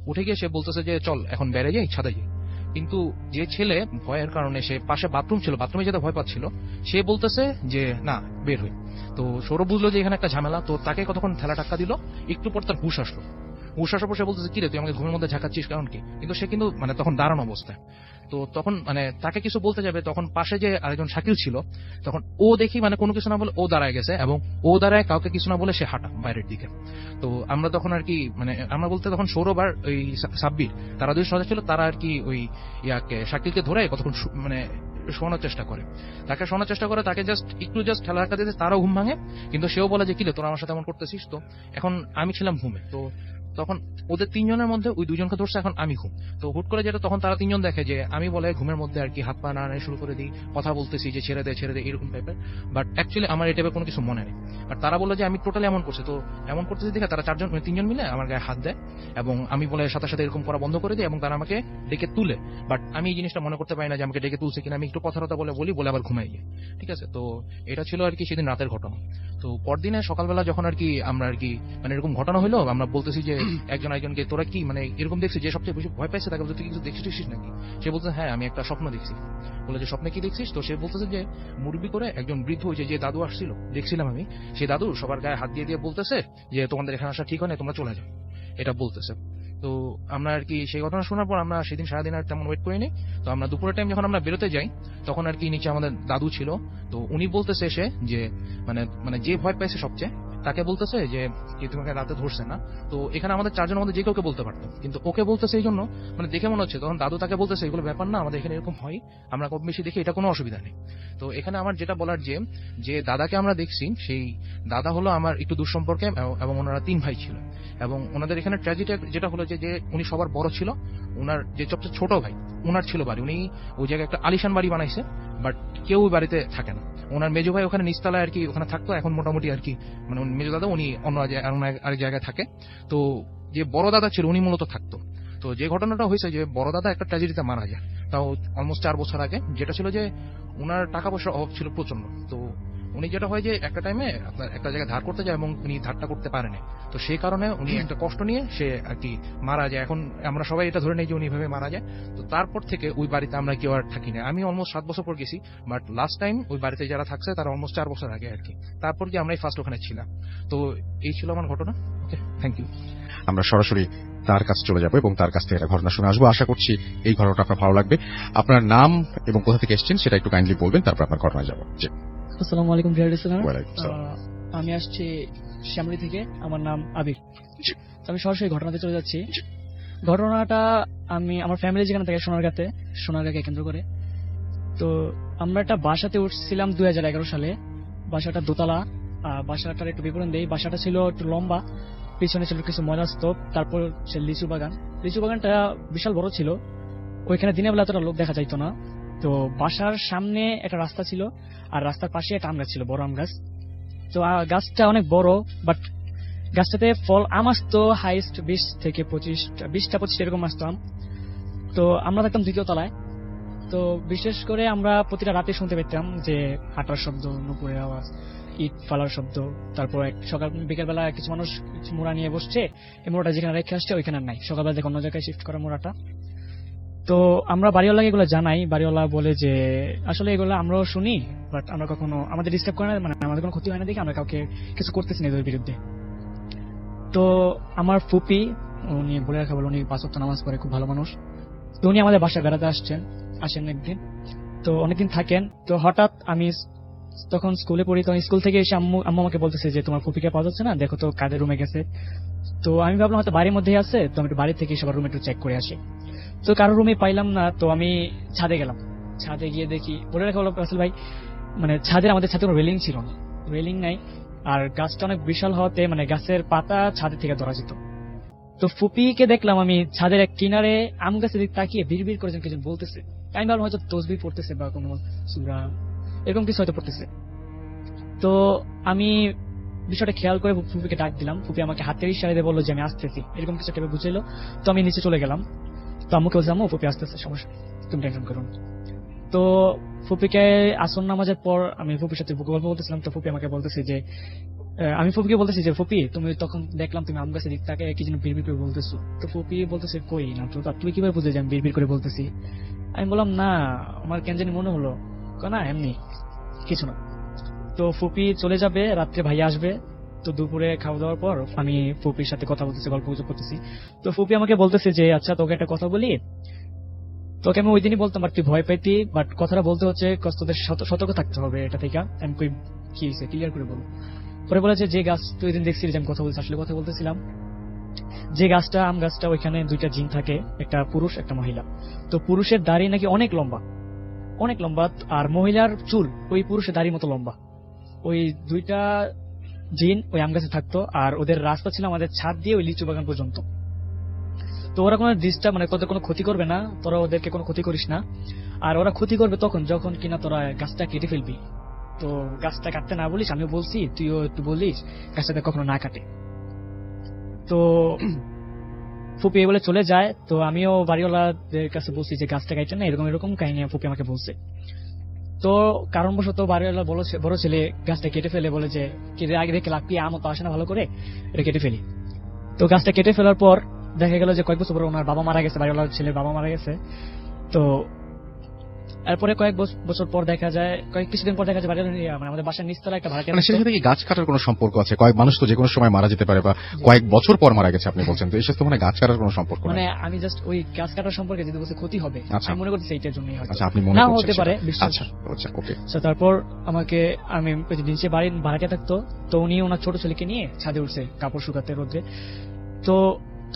উঠে গিয়ে সে বলতেছে যে চল এখন বেড়ে যাই, ছাদে যাই। কিন্তু যে ছেলে ভয়ের কারণে, সে পাশে বাথরুম ছিল, বাথরুমে যেতে ভয় পাচ্ছিল, সে বলতেছে যে না বের হই। তো সৌরভ বুঝলো যে এখানে একটা ঝামেলা, তো তাকে কতক্ষণ ঠেলা টাক্কা দিল। একটু পর তার হুশ আসলো। হুশ আসার পর সে বলতেছে কি রে, তুই আমাকে ঘুমের মধ্যে ঝাঁকাচ্ছিস কারণ কি? কিন্তু সে কিন্তু মানে তখন দাঁড়ানো অবস্থায়। তো তখন মানে তাকে কিছু বলতে যাবে, তখন পাশে যে আরেকজন শাকিল ছিল, তখন ও দেখি মানে কোনো কিছু না বলে ও দাঁড়ায় গেছে, এবং ও দাঁড়ায় কাউকে কিছু না বলে সে হাঁটা বাইরের দিকে। তো আমরা তখন আর কি মানে আমরা বলতে তখন সৌরভ আর ওই সাব্বির, তারা দুই সজাগ ছিল, তারা আর কি ওই শাকিলকে ধরে কতক্ষণ মানে শোনার চেষ্টা করে, তাকে জাস্ট ঠেলা ধাক্কা দিতে, তারও ঘুম ভাঙে। কিন্তু সেও বলে যে কিলে তোরা আমার সাথে এমন করতেছিস। তো এখন আমি ছিলাম ঘুমে, তো তখন ওদের তিনজনের মধ্যে ওই দুজনকে ধরছে, এখন আমি ঘুম। তো হুট করে যেটা তখন তারা তিনজন দেখে যে আমি বলে ঘুমের মধ্যে আর কি হাত পা নাড়ানো শুরু করে দিই, কথা বলতেছি যে ছেড়ে দে এরকম টাইপের। বাট অ্যাকচুয়ালি আমার এই টাইপের কোনো কিছু মনে নেই। আর তারা বলে যে আমি টোটালি এমন করছি। তো এমন করতেছি দেখে তারা তিনজন মিলে আমার গায়ে হাত দেয়, এবং আমি বলে সাথে সাথে এরকম করা বন্ধ করে দিই, এবং তারা আমাকে ডেকে তুলে। বাট আমি এই জিনিসটা মনে করতে পারি না যে আমাকে ডেকে তুলছে কিনা। আমি একটু কথা বলে আবার ঘুমাই গিয়ে। ঠিক আছে, তো এটা ছিল আর কি সেদিন রাতের ঘটনা। তো পরদিনে সকালবেলা যখন আর কি আমরা আর কি মানে এরকম ঘটনা হলো, আমরা বলতেছি যে একজনকে তোরা কি মানে এরকম দেখছিস, যে সবচেয়ে বেশি ভয় পাইছে তাকে বলতে, তুই কিছু দেখছিস নাকি? সে বলছে হ্যাঁ আমি একটা স্বপ্ন দেখছি। বলে যে স্বপ্নে কি দেখছিস? তো সে বলতেছে যে মুরব্বি করে একজন বৃদ্ধ হয়েছে, যে দাদু আসছিল দেখছিলাম আমি, সেই দাদু সবার গায়ে হাত দিয়ে বলতেছে যে তোমাদের এখানে আসা ঠিক হয় না, তোমরা চলে যাও, এটা বলতেছে। তো আমরা আর কি সেই ঘটনা শোনার পর আমরা সেদিন সারাদিন আর তেমন ওয়েট করিনি। তো আমরা দুপুরের টাইম যখন আমরা বেরোতে যাই, তখন আর কি নিচে আমাদের দাদু ছিল। তো উনি বলতেছে এসে যে মানে যে ভয় পাইছে সবচেয়ে, তাকে বলতেছে যে তোমাকে রাতে ধরছে না। তো এখানে আমাদের চারজন মধ্যে যে কাউকে বলতে পারতো, কিন্তু ওকে বলতেছে এই জন্য মানে দেখে মনে হচ্ছে, তখন দাদু তাকে বলতেছে এগুলো ব্যাপার না, আমাদের এখানে এরকম হয়, আমরা কম বেশি দেখি, এটা কোনো অসুবিধা নেই। তো এখানে আমার যেটা বলার যে দাদাকে আমরা দেখছি, সেই দাদা হলো আমার একটু দূর সম্পর্কে, এবং ওনারা 3 ভাই ছিল। এবং ওনাদের এখানে ট্র্যাজেডি যেটা হলো যে উনি সবার বড় ছিল, ওনার যে সবচেয়ে ছোট ভাই, ওনার ছিল বাড়ি, উনি ওই জায়গায় একটা আলিশান বাড়ি বানাইছে, বাট কেউ ওই বাড়িতে থাকে না। ওনার মেজো ভাই ওখানে নিচতলায় আর কি ওখানে থাকতো, এখন মোটামুটি আর কি মানে মেজো দাদা উনি অন্য আরেক জায়গায় থাকে। তো যে বড় দাদা ছিল উনি মূলত থাকতো। তো যে ঘটনাটা হয়েছে যে বড় দাদা একটা ট্র্যাজেডিতে মারা যায়, তাও অলমোস্ট 4 বছর আগে। যেটা ছিল যে ওনার টাকা পয়সার অভাব ছিল প্রচন্ড। তো উনি যেটা হয় যে একটা টাইমে আপনার একটা জায়গায় ধার করতে যায়, এবং উনি ধারটা করতে পারেনি। তো সেই কারণে উনি একটা কষ্ট নিয়ে সে আর কি মারা যায়। এখন আমরা সবাই এটা ধরে নেই যে উনি ভাবে মারা যায়। তো তারপর থেকে ওই বাড়িতে আমরা কেউ আর থাকি না। আমি অলমোস্ট 7 বছর পর গেছি, বাট লাস্ট টাইম ওই বাড়িতে যারা থাকছে তারা অলমোস্ট 4 বছর আগে আর কি। তারপর কি আমরাই ফার্স্ট ওখানে ছিলাম। তো এই ছিল আমার ঘটনা। ওকে, থ্যাংক ইউ। আমরা সরাসরি তার কাছে চলে যাব এবং তার কাছ থেকে একটা ঘটনা শুনে আসবো। আশা করছি এই ঘটনাটা আপনার ভালো লাগবে। আপনার নাম এবং কোথা থেকে এসেছেন সেটা একটু কাইন্ডলি বলবেন, তারপর আপনার ঘটনায় যাব। জি, আসসালামু আলাইকুম ভিউয়ার লিসেনার। ওয়ালাইকুম আসসালাম। আমি আসছি শ্যামলী থেকে, আমার নাম আবির। তো আমি সরাসরি ঘটনাতে চলে যাচ্ছি। ঘটনাটা আমি আমার ফ্যামিলি যেখানে থাকে সোনারগাঁকে কেন্দ্র করে। তো আমরা একটা বাসাতে উঠছিলাম 2011 সালে। বাসাটা দোতলা। বাসাটার একটু বিবরণ দেই। বাসাটা ছিল একটু লম্বা, পিছনে ছিল কিছু ময়লার স্তূপ, তারপর ছিল লিচু বাগান। লিচু বাগানটা বিশাল বড় ছিল, ওইখানে দিনের বেলা এতটা লোক দেখা যাইতো না। তো বাসার সামনে একটা রাস্তা ছিল, আর রাস্তার পাশে একটা আম গাছ ছিল, বড় আম গাছ। তো গাছটা অনেক বড়, বাট গাছটাতে ফল আম আসতো হাইস্ট 20 থেকে 25 এরকম আসতো আম। তো আমরা থাকতাম দ্বিতীয় তলায়। তো বিশেষ করে আমরা প্রতিটা রাতে শুনতে পেতাম যে হাঁটার শব্দ, নুপুরের আওয়াজ, ইট ফালার শব্দ। তারপর সকাল বিকেলবেলা কিছু মানুষ মোড়া নিয়ে বসছে, এই মোড়াটা যেখানে রেখে আসছে ওইখানে নাই, সকালবেলা থেকে অন্য জায়গায় শিফট করা মোড়াটা। তো আমরা বাড়িওয়ালাকে এগুলো জানাই, বাড়িওয়ালা বলে যে আসলে এগুলো আমরাও শুনি, বাট আমরা কখনো আমাদের ডিস্টার্ব করে না, মানে আমাদের কোনো ক্ষতি হয় না দেখে আমরা কাউকে কিছু করতেছি না এদের বিরুদ্ধে। তো আমার ফুপি, উনি বলে রাখা বলে উনি 5 ওয়াক্ত নামাজ পড়ে, খুব ভালো মানুষ। তো উনি আমাদের বাসায় বেড়াতে আসেন একদিন, তো অনেকদিন থাকেন। তো হঠাৎ আমি তখন স্কুলে পড়ি, তখন স্কুল থেকে এসে আম্মু আমাকে বলতেছে যে তোমার ফুপিকে পাওয়া যাচ্ছে না, দেখো তো কাদের রুমে গেছে। তো আমি ভাবলাম হয়তো বাড়ির মধ্যেই আছে, তো আমি একটু বাড়ি থেকে সবার রুমে একটু চেক করে আসি। তো কারোর রুমে পাইলাম না, তো আমি ছাদে গেলাম। ছাদে গিয়ে দেখি, বলে রাখা হলো রাসেল ভাই, মানে আমাদের ছাদে কোনো রেলিং ছিল না, রেলিং নাই। আর গাছটা অনেক বিশাল হওয়াতে মানে গাছের পাতা ছাদের থেকে ধরা যেত। তো ফুপিকে দেখলাম আমি ছাদের এক কিনারে আম গাছের দিকে তাকিয়ে বিড়বিড় করে কিছু বলতেছে। আমি ভাবলাম হয়তো তসবিহ পড়তেছে বা কোনো সূরা এরকম কিছু হয়তো পড়তেছে। তো আমি বিষয়টা খেয়াল করে ফুপিকে ডাক দিলাম। ফুপি আমাকে হাতের ইশারা দিয়ে বললো যে আমি আসতেছি, এরকম কিছু একটা বুঝাইলো। তো আমি নিচে চলে গেলাম। তো আম্মুকে বলছি, আম্মু ফুপি আসতেছে, সমস্যা নেই, তুমি টেনশন করো না। তো ফুপিকে আসর নামাজের পর আমি ফুপির সাথে গল্প বলতেছিলাম। তো ফুপি আমাকে বলতেছে যে আমি ফুপিকে বলতেছি যে ফুপি তুমি তখন দেখলাম তুমি আম গাছের দিক থেকে কি যেন বিড়বিড় করে বলতেছো। তো ফুপি বলতেছে কই না তো, তুই কিভাবে বুঝে যে আমি বিড়বিড় করে বলতেছি? আমি বললাম না, আমার কেন জানি মনে হলো। না এমনি কিছু না। তো ফুপি চলে যাবে, রাত্রে ভাইয়া আসবে। তো দুপুরে খাওয়া দাওয়ার পর আমি ফুপির সাথে কথা বলতেছি, গল্প গুজব করতেছি। তো ফুপি আমাকে বলতেছে যে আচ্ছা তোকে একটা কথা বলি। তোকে আমি ওই দিনই বলতাম, বাট তুই ভয় পাইতি, বাট কথাটা বলতে হচ্ছে তোদের সতর্ক থাকতে হবে এটা থেকে। আমি কই কি হয়েছে ক্লিয়ার করে বলো। পরে বলেছে যে গাছ তুই দিন দেখছিলি যে আমি কথা বলছি, আসলে কথা বলতেছিলাম যে গাছটা আম গাছটা, ওইখানে 2টা জিন থাকে, একটা পুরুষ একটা মহিলা। তো পুরুষের দাড়ি নাকি অনেক লম্বা, অনেক লম্বা, আর মহিলার চুল ওই পুরুষের দাড়ির মতো লম্বা। ওই 2টা জিন ওই আম গাছে থাকতো, আর ওদের রাস্তা ছিল আমাদের ছাদ দিয়ে ওই লিচু বাগান পর্যন্ত। তো ওরা কোনো ডিস্টার্ব মানে তোদের কোনো ক্ষতি করবে না, তোরা ওদেরকে কোনো ক্ষতি করিস না। আর ওরা ক্ষতি করবে তখন যখন কিনা তোরা গাছটা কেটে ফেলবি। তো গাছটা কাটতে না বলিস, আমিও বলছি তুইও একটু বলিস গাছটাতে কখনো না কাটে। তো ফুপি বলে চলে যায়। তো আমিও বাড়িওয়ালাদের কাছে বলছি যে গাছটা কাটে না, এরকম এরকম কাহিনী ফুপি আমাকে বলছে। তো কারণবশত বাড়িওয়ালা বড় ছেলে গাছটা কেটে ফেলে, বলে যে আগে দেখে লাভ কি, আমও তো আসে না ভালো করে, এটা কেটে ফেলি। তো গাছটা কেটে ফেলার পর দেখা গেল যে কয়েক বছর পর ওনার বাবা মারা গেছে, বাড়িওয়ালার ছেলের বাবা মারা গেছে। তো এরপরে কয়েক বছর পর দেখা যায়, কিছুদিন পর দেখা যায় মানে আমাদের বাসার নিচতলা একটা ভাড়াটিয়া, মানে সেটার সাথে কি গাছ কাটার কোনো সম্পর্ক আছে? কয়েক মানুষ তো যে কোনো সময় মারা যেতে পারে, বা কয়েক বছর পর মারা গেছে আপনি বলছেন, তো এর সাথে মানে গাছ কাটার কোনো সম্পর্ক মানে নেই? আমি জাস্ট ওই গাছ কাটার সম্পর্কে যদি বলছে ক্ষতি হবে, আচ্ছা। আমি মনে করতেছি এইটার জন্যই হয়তো। আচ্ছা, আপনি মনে না করছেন হতে পারে, সেটা। বিশ্বাস। আচ্ছা ওকে। তারপর আমাকে আমি নিচে বাড়ির ভাড়াটিয়া থাকতো, তো উনি ওনার ছোট ছেলেকে নিয়ে ছাদে উঠছে কাপড় শুকাতে রোদ্রে। তো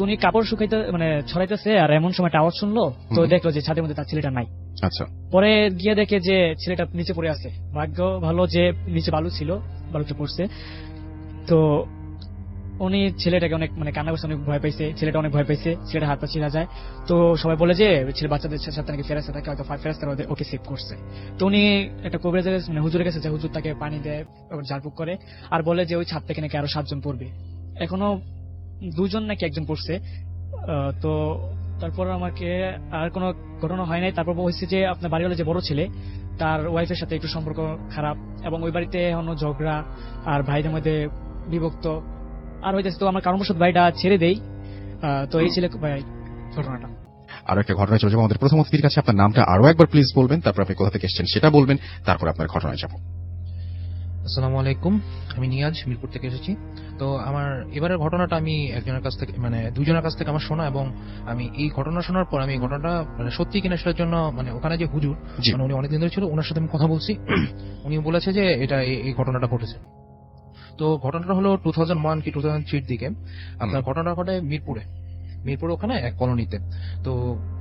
উনি কাপড় শুকাইতে মানে ছড়াইতেছে, আর এমন সময় আওয়াজ শুনলো, তো দেখলো যে ছাদের মধ্যে তার ছেলেটা নাই। আচ্ছা। পরে গিয়ে দেখে যে ছেলেটা নিচে পড়ে আছে। ভাগ্য ভালো যে নিচে বালু ছিল, বালুতে পড়ছে। তো উনি ছেলেটাকে অনেক মানে কান্না করছে, অনেক ভয় পাইছে, ছেলেটা অনেক ভয় পাইছে, ছেলেটা হাত পা ছিঁড়া যায়। তো সবাই বলে যে ছেলে বাচ্চাদের সাথে নাকি ফেরেশতা থাকে, হয়তো ফেরেশতারা ওকে সেভ করছে। তো উনি একটা কবিরাজের মানে হুজুরের কাছে যায়, হুজুর তাকে পানি দেয়, ঝাড়ফুঁক করে, আর বলে যে ওই ছাদ থেকে নাকি আরো 7 জন পড়বে। এখনো 2 জন নাকি 1 জন পড়ছে। তো তারপর আমাকে আর কোনো ঘটনা হয় নাই। তারপর হয়েছে যে আপনার বাড়িওয়ালা যে বড় ছেলে, তার ওয়াইফের সাথে একটু সম্পর্ক খারাপ, এবং ওই বাড়িতে এখনো ঝগড়া, আর ভাইদের মধ্যে বিভক্ত আর হইতেছে। তো আমার কারণবশত বাড়িটা ছেড়ে দেই। তো এই ছিল ভাই ঘটনাটা। আরো একটা ঘটনা চলে যাবো আমাদের প্রথম অতিথির কাছে। আপনার নামটা আরো একবার প্লিজ বলবেন, তারপর আপনি কোথা থেকে এসেছেন সেটা বলবেন, তারপর আপনার ঘটনায় যাবো। আসসালামু আলাইকুম, আমি নিয়াজ, মিরপুর থেকে এসেছি। তো আমার এবারের ঘটনাটা আমি একজনের কাছ থেকে মানে 2 জনের কাছ থেকে আমার শোনা, এবং আমি এই ঘটনা শোনার পর আমি ঘটনাটা মানে সত্যি কিনা সেটার জন্য মানে ওখানে যে হুজুর মানে উনি অনেকদিন ধরে ছিল, ওনার সাথে আমি কথা বলছি। উনি বলেছে যে এটা এই ঘটনাটা ঘটেছে। তো ঘটনাটা হলো 2001 কি 2003 দিকে। আপনার ঘটনাটা ঘটে মিরপুরে ওখানে এক কলোনিতে। তো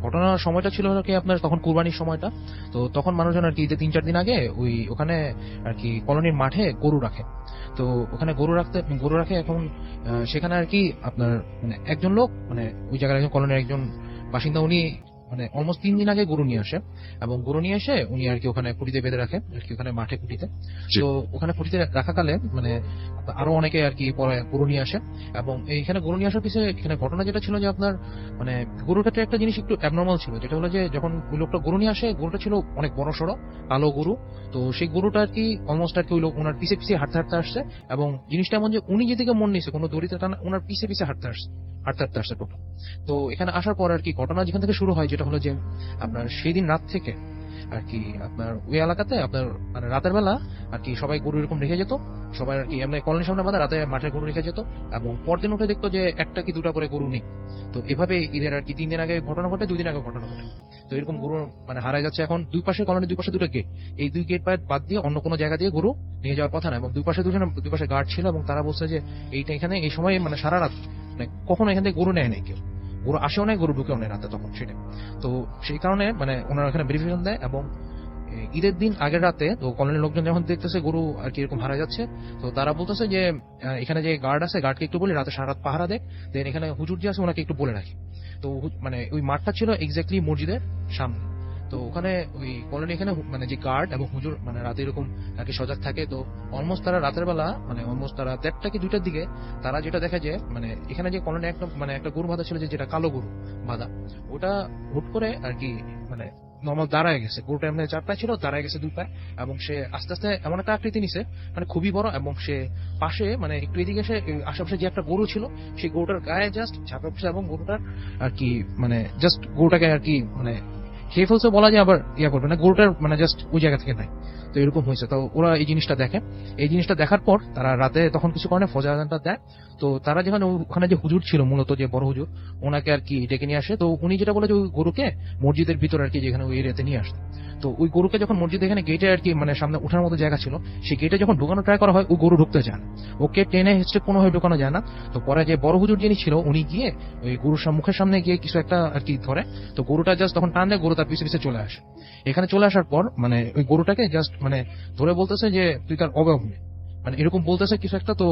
ঘটনার সময়টা ছিল আর কি আপনার তখন কুরবানির সময়টা। তো তখন মানুষজন আর কি 3-4 দিন আগে ওখানে আর কি কলোনির মাঠে গরু রাখে। তো ওখানে গরু রাখে এখন সেখানে আর কি আপনার মানে একজন লোক মানে ওই জায়গার একজন কলোনির একজন বাসিন্দা, উনি মানে অলমোস্ট 3 দিন আগে গরু নিয়ে আসে, এবং গরু নিয়ে এসে উনি আর কি ওখানে খুঁটিতে বেঁধে রাখে আর কি, ওখানে মাঠে খুঁটিতে। জি। তো ওখানে খুঁটিতে রাখাকালে মানে আরো অনেকে আর কি পরে গরু নিয়ে আসে, এবং এইখানে গরু নিয়ে আসার পিছনে এখানে ঘটনা যেটা ছিল যে আপনার মানে গরুর ক্ষেত্রে একটা জিনিস একটু অ্যাবনর্মাল ছিল, যেটা হলো যে যখন ওই লোকটা গরু নিয়ে আসে, গরুটা ছিল অনেক বড় সড়ো কালো গরু। তো সেই গরুটা আর কি অলমোস্ট আর কি ওই লোক ওনার পিছে পিছে হাঁটতে হাঁটতে আসছে, এবং জিনিসটা এমন যে উনি যেদিকে মন নিছে কোনো দড়িতে টানা, ওনার পিছে পিছে হাঁটতে হাঁটতে আসছে টোটো। তো এখানে আসার পর আর কি ঘটনা যেখান থেকে শুরু হয় যেটা হলো যে আপনার সেই দিন রাত থেকে আর কি আপনার ওই এলাকাতে আপনার মানে রাতের বেলা আর কি সবাই গরু এরকম রেখে যেত, সবাই আর কি এমনি কলোনির সামনে বাঁধা রাতে মাঠে গরু রেখে যেত, এবং পরদিন উঠে দেখতো যে একটা কি দুটা করে গরু নেই। তো এভাবে ঈদের আর কি 3 দিন আগে ঘটনা ঘটে, 2 দিন আগে ঘটনা ঘটে। তো এরকম গরু মানে হারায় যাচ্ছে। এখন দুই পাশে কলোনির দুই পাশে দুটো গেট, এই 2 গেট বাদ দিয়ে অন্য কোনো জায়গা দিয়ে গরু নিয়ে যাওয়ার কথা না, এবং দুই পাশে গার্ড ছিল, এবং তারা বলছে যে এইটা এখানে এই সময় মানে সারা রাত মানে কখনো এখান থেকে গরু নেয় নাই কেউ, গরু আসেও নাই, গরু ঢুকেও নেয় রাতে তখন সেটা। তো সেই কারণে মানে ওনারা এখানে ভেরিফিকেশন দেয়, এবং ঈদের দিন আগের রাতে তো কলোনির লোকজন যখন দেখতেছে গরু আর কি এরকম হারা যাচ্ছে, তো তারা বলতেছে যে এখানে যে গার্ড আছে গার্ডকে একটু বলি রাতে সারা রাত পাহারা দেয়, দেন এখানে হুজুর যে আছে ওনাকে একটু বলে রাখি। তো মানে ওই মাঠটা ছিল এক্স্যাক্টলি মসজিদের সামনে। তো ওখানে ওই কলোনি এখানে মানে যে গার্ড এবং হুজুর মানে রাতে এরকম আর কি সজাগ থাকে। তো অলমোস্ট তারা রাতের বেলা মানে অলমোস্ট তারা 1:30 কি 2টার দিকে তারা যেটা দেখে যে মানে এখানে যে কলোনি একটা মানে একটা গরু বাঁধা ছিল, যেটা কালো গরু বাঁধা, ওটা হুট করে আর কি মানে নর্মাল দাঁড়ায় গেছে। গরুটা এমনি 4 পায়ে ছিল, দাঁড়ায় গেছে 2 পায়ে, এবং সে আস্তে আস্তে এমন একটা আকৃতি নিছে মানে খুবই বড়, এবং সে পাশে মানে একটু এদিকে এসে আশেপাশে যে একটা গরু ছিল সেই গরুটার গায়ে জাস্ট ঝাঁপে পড়ছে, এবং গরুটার আর কি মানে জাস্ট গরুটাকে আর কি মানে খেয়ে ফেলছে বলা যায়, আবার ইয়া করবে না, গরুটার মানে জাস্ট ওই জায়গা থেকে নাই। তো এরকম হয়েছে। তো ওরা এই জিনিসটা দেখে, এই জিনিসটা দেখার পর তারা রাতে তখন কিছু কারণে ফজর আযানটা দেয়। তো তারা যেখানে ওখানে যে হুজুর ছিল মূলত যে বড় হুজুর, ওনাকে আর কি ডেকে নিয়ে আসে। তো উনি যেটা বলে যে ওই গরুকে মসজিদের ভিতর আর কি যেখানে ওই এরিয়াতে নিয়ে আসে। তো ওই গরুকে যখন মসজিদ এখানে গেটে আর কি মানে সামনে ওঠার মতো জায়গা ছিল, সেই গেটে যখন ঢোকানো ট্রাই করা হয় ওই গরু ঢুকতে চায় না, ওকে টেনে হেঁচড়ে কোনোভাবে ঢোকানো যায় না। তো পরে যে বড় হুজুর যিনি ছিল উনি গিয়ে ওই গরুর মুখের সামনে গিয়ে কিছু একটা আর কি ধরে, তো গরুটা জাস্ট তখন টান দেয়, গরু তার পিছে পিছে চলে আসে। এখানে চলে আসার পর মানে ওই গরুটাকে জাস্ট মানে ধরে বলতেছে যে তুই তার অবয়ব নে, মানে এরকম বলতেছে কিছু একটা। তো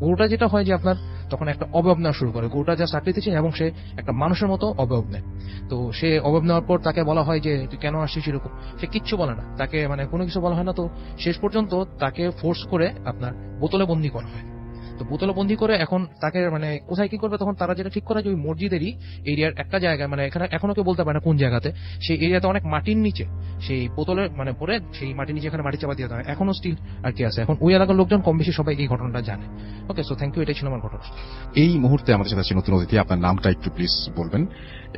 গরুটা যেটা হয় যে আপনার তখন একটা অবয়ব নেওয়া শুরু করে, গরুটা জাস্ট আকৃতিছে এবং সে একটা মানুষের মতো অবয়ব নেয়। তো সে অবয়ব নেওয়ার পর তাকে বলা হয় যে তুই কেন আসছিস এরকম, সে কিচ্ছু বলে না, তাকে মানে কোনো কিছু বলা হয় না। তো শেষ পর্যন্ত তাকে ফোর্স করে আপনার বোতলে বন্দি করা হয়। তো বোতলে বন্দি করে এখন তাকে মানে কোথায় কি করবে, তখন তারা যেটা ঠিক করে যে ওই মসজিদেরই এরিয়ার একটা জায়গায় মানে এখানে এখনো কেউ বলতে পারে না কোন জায়গাতে, সেই এরিয়াতে অনেক মাটির নিচে সেই বোতলে মানে পরে সেই মাটির নিচে এখানে মাটি চাপা দিয়ে দেওয়া হয়, এখনো স্টিল আর কি আছে। এখন ওই এলাকার লোকজন কম বেশি সবাই এই ঘটনাটা জানে। ওকে, সো থ্যাংক ইউ, এটাই ছিল আমার ঘটনা। এই মুহূর্তে আমাদের সাথে আছে নতুন অতিথি, আপনার নামটা একটু প্লিজ বলবেন,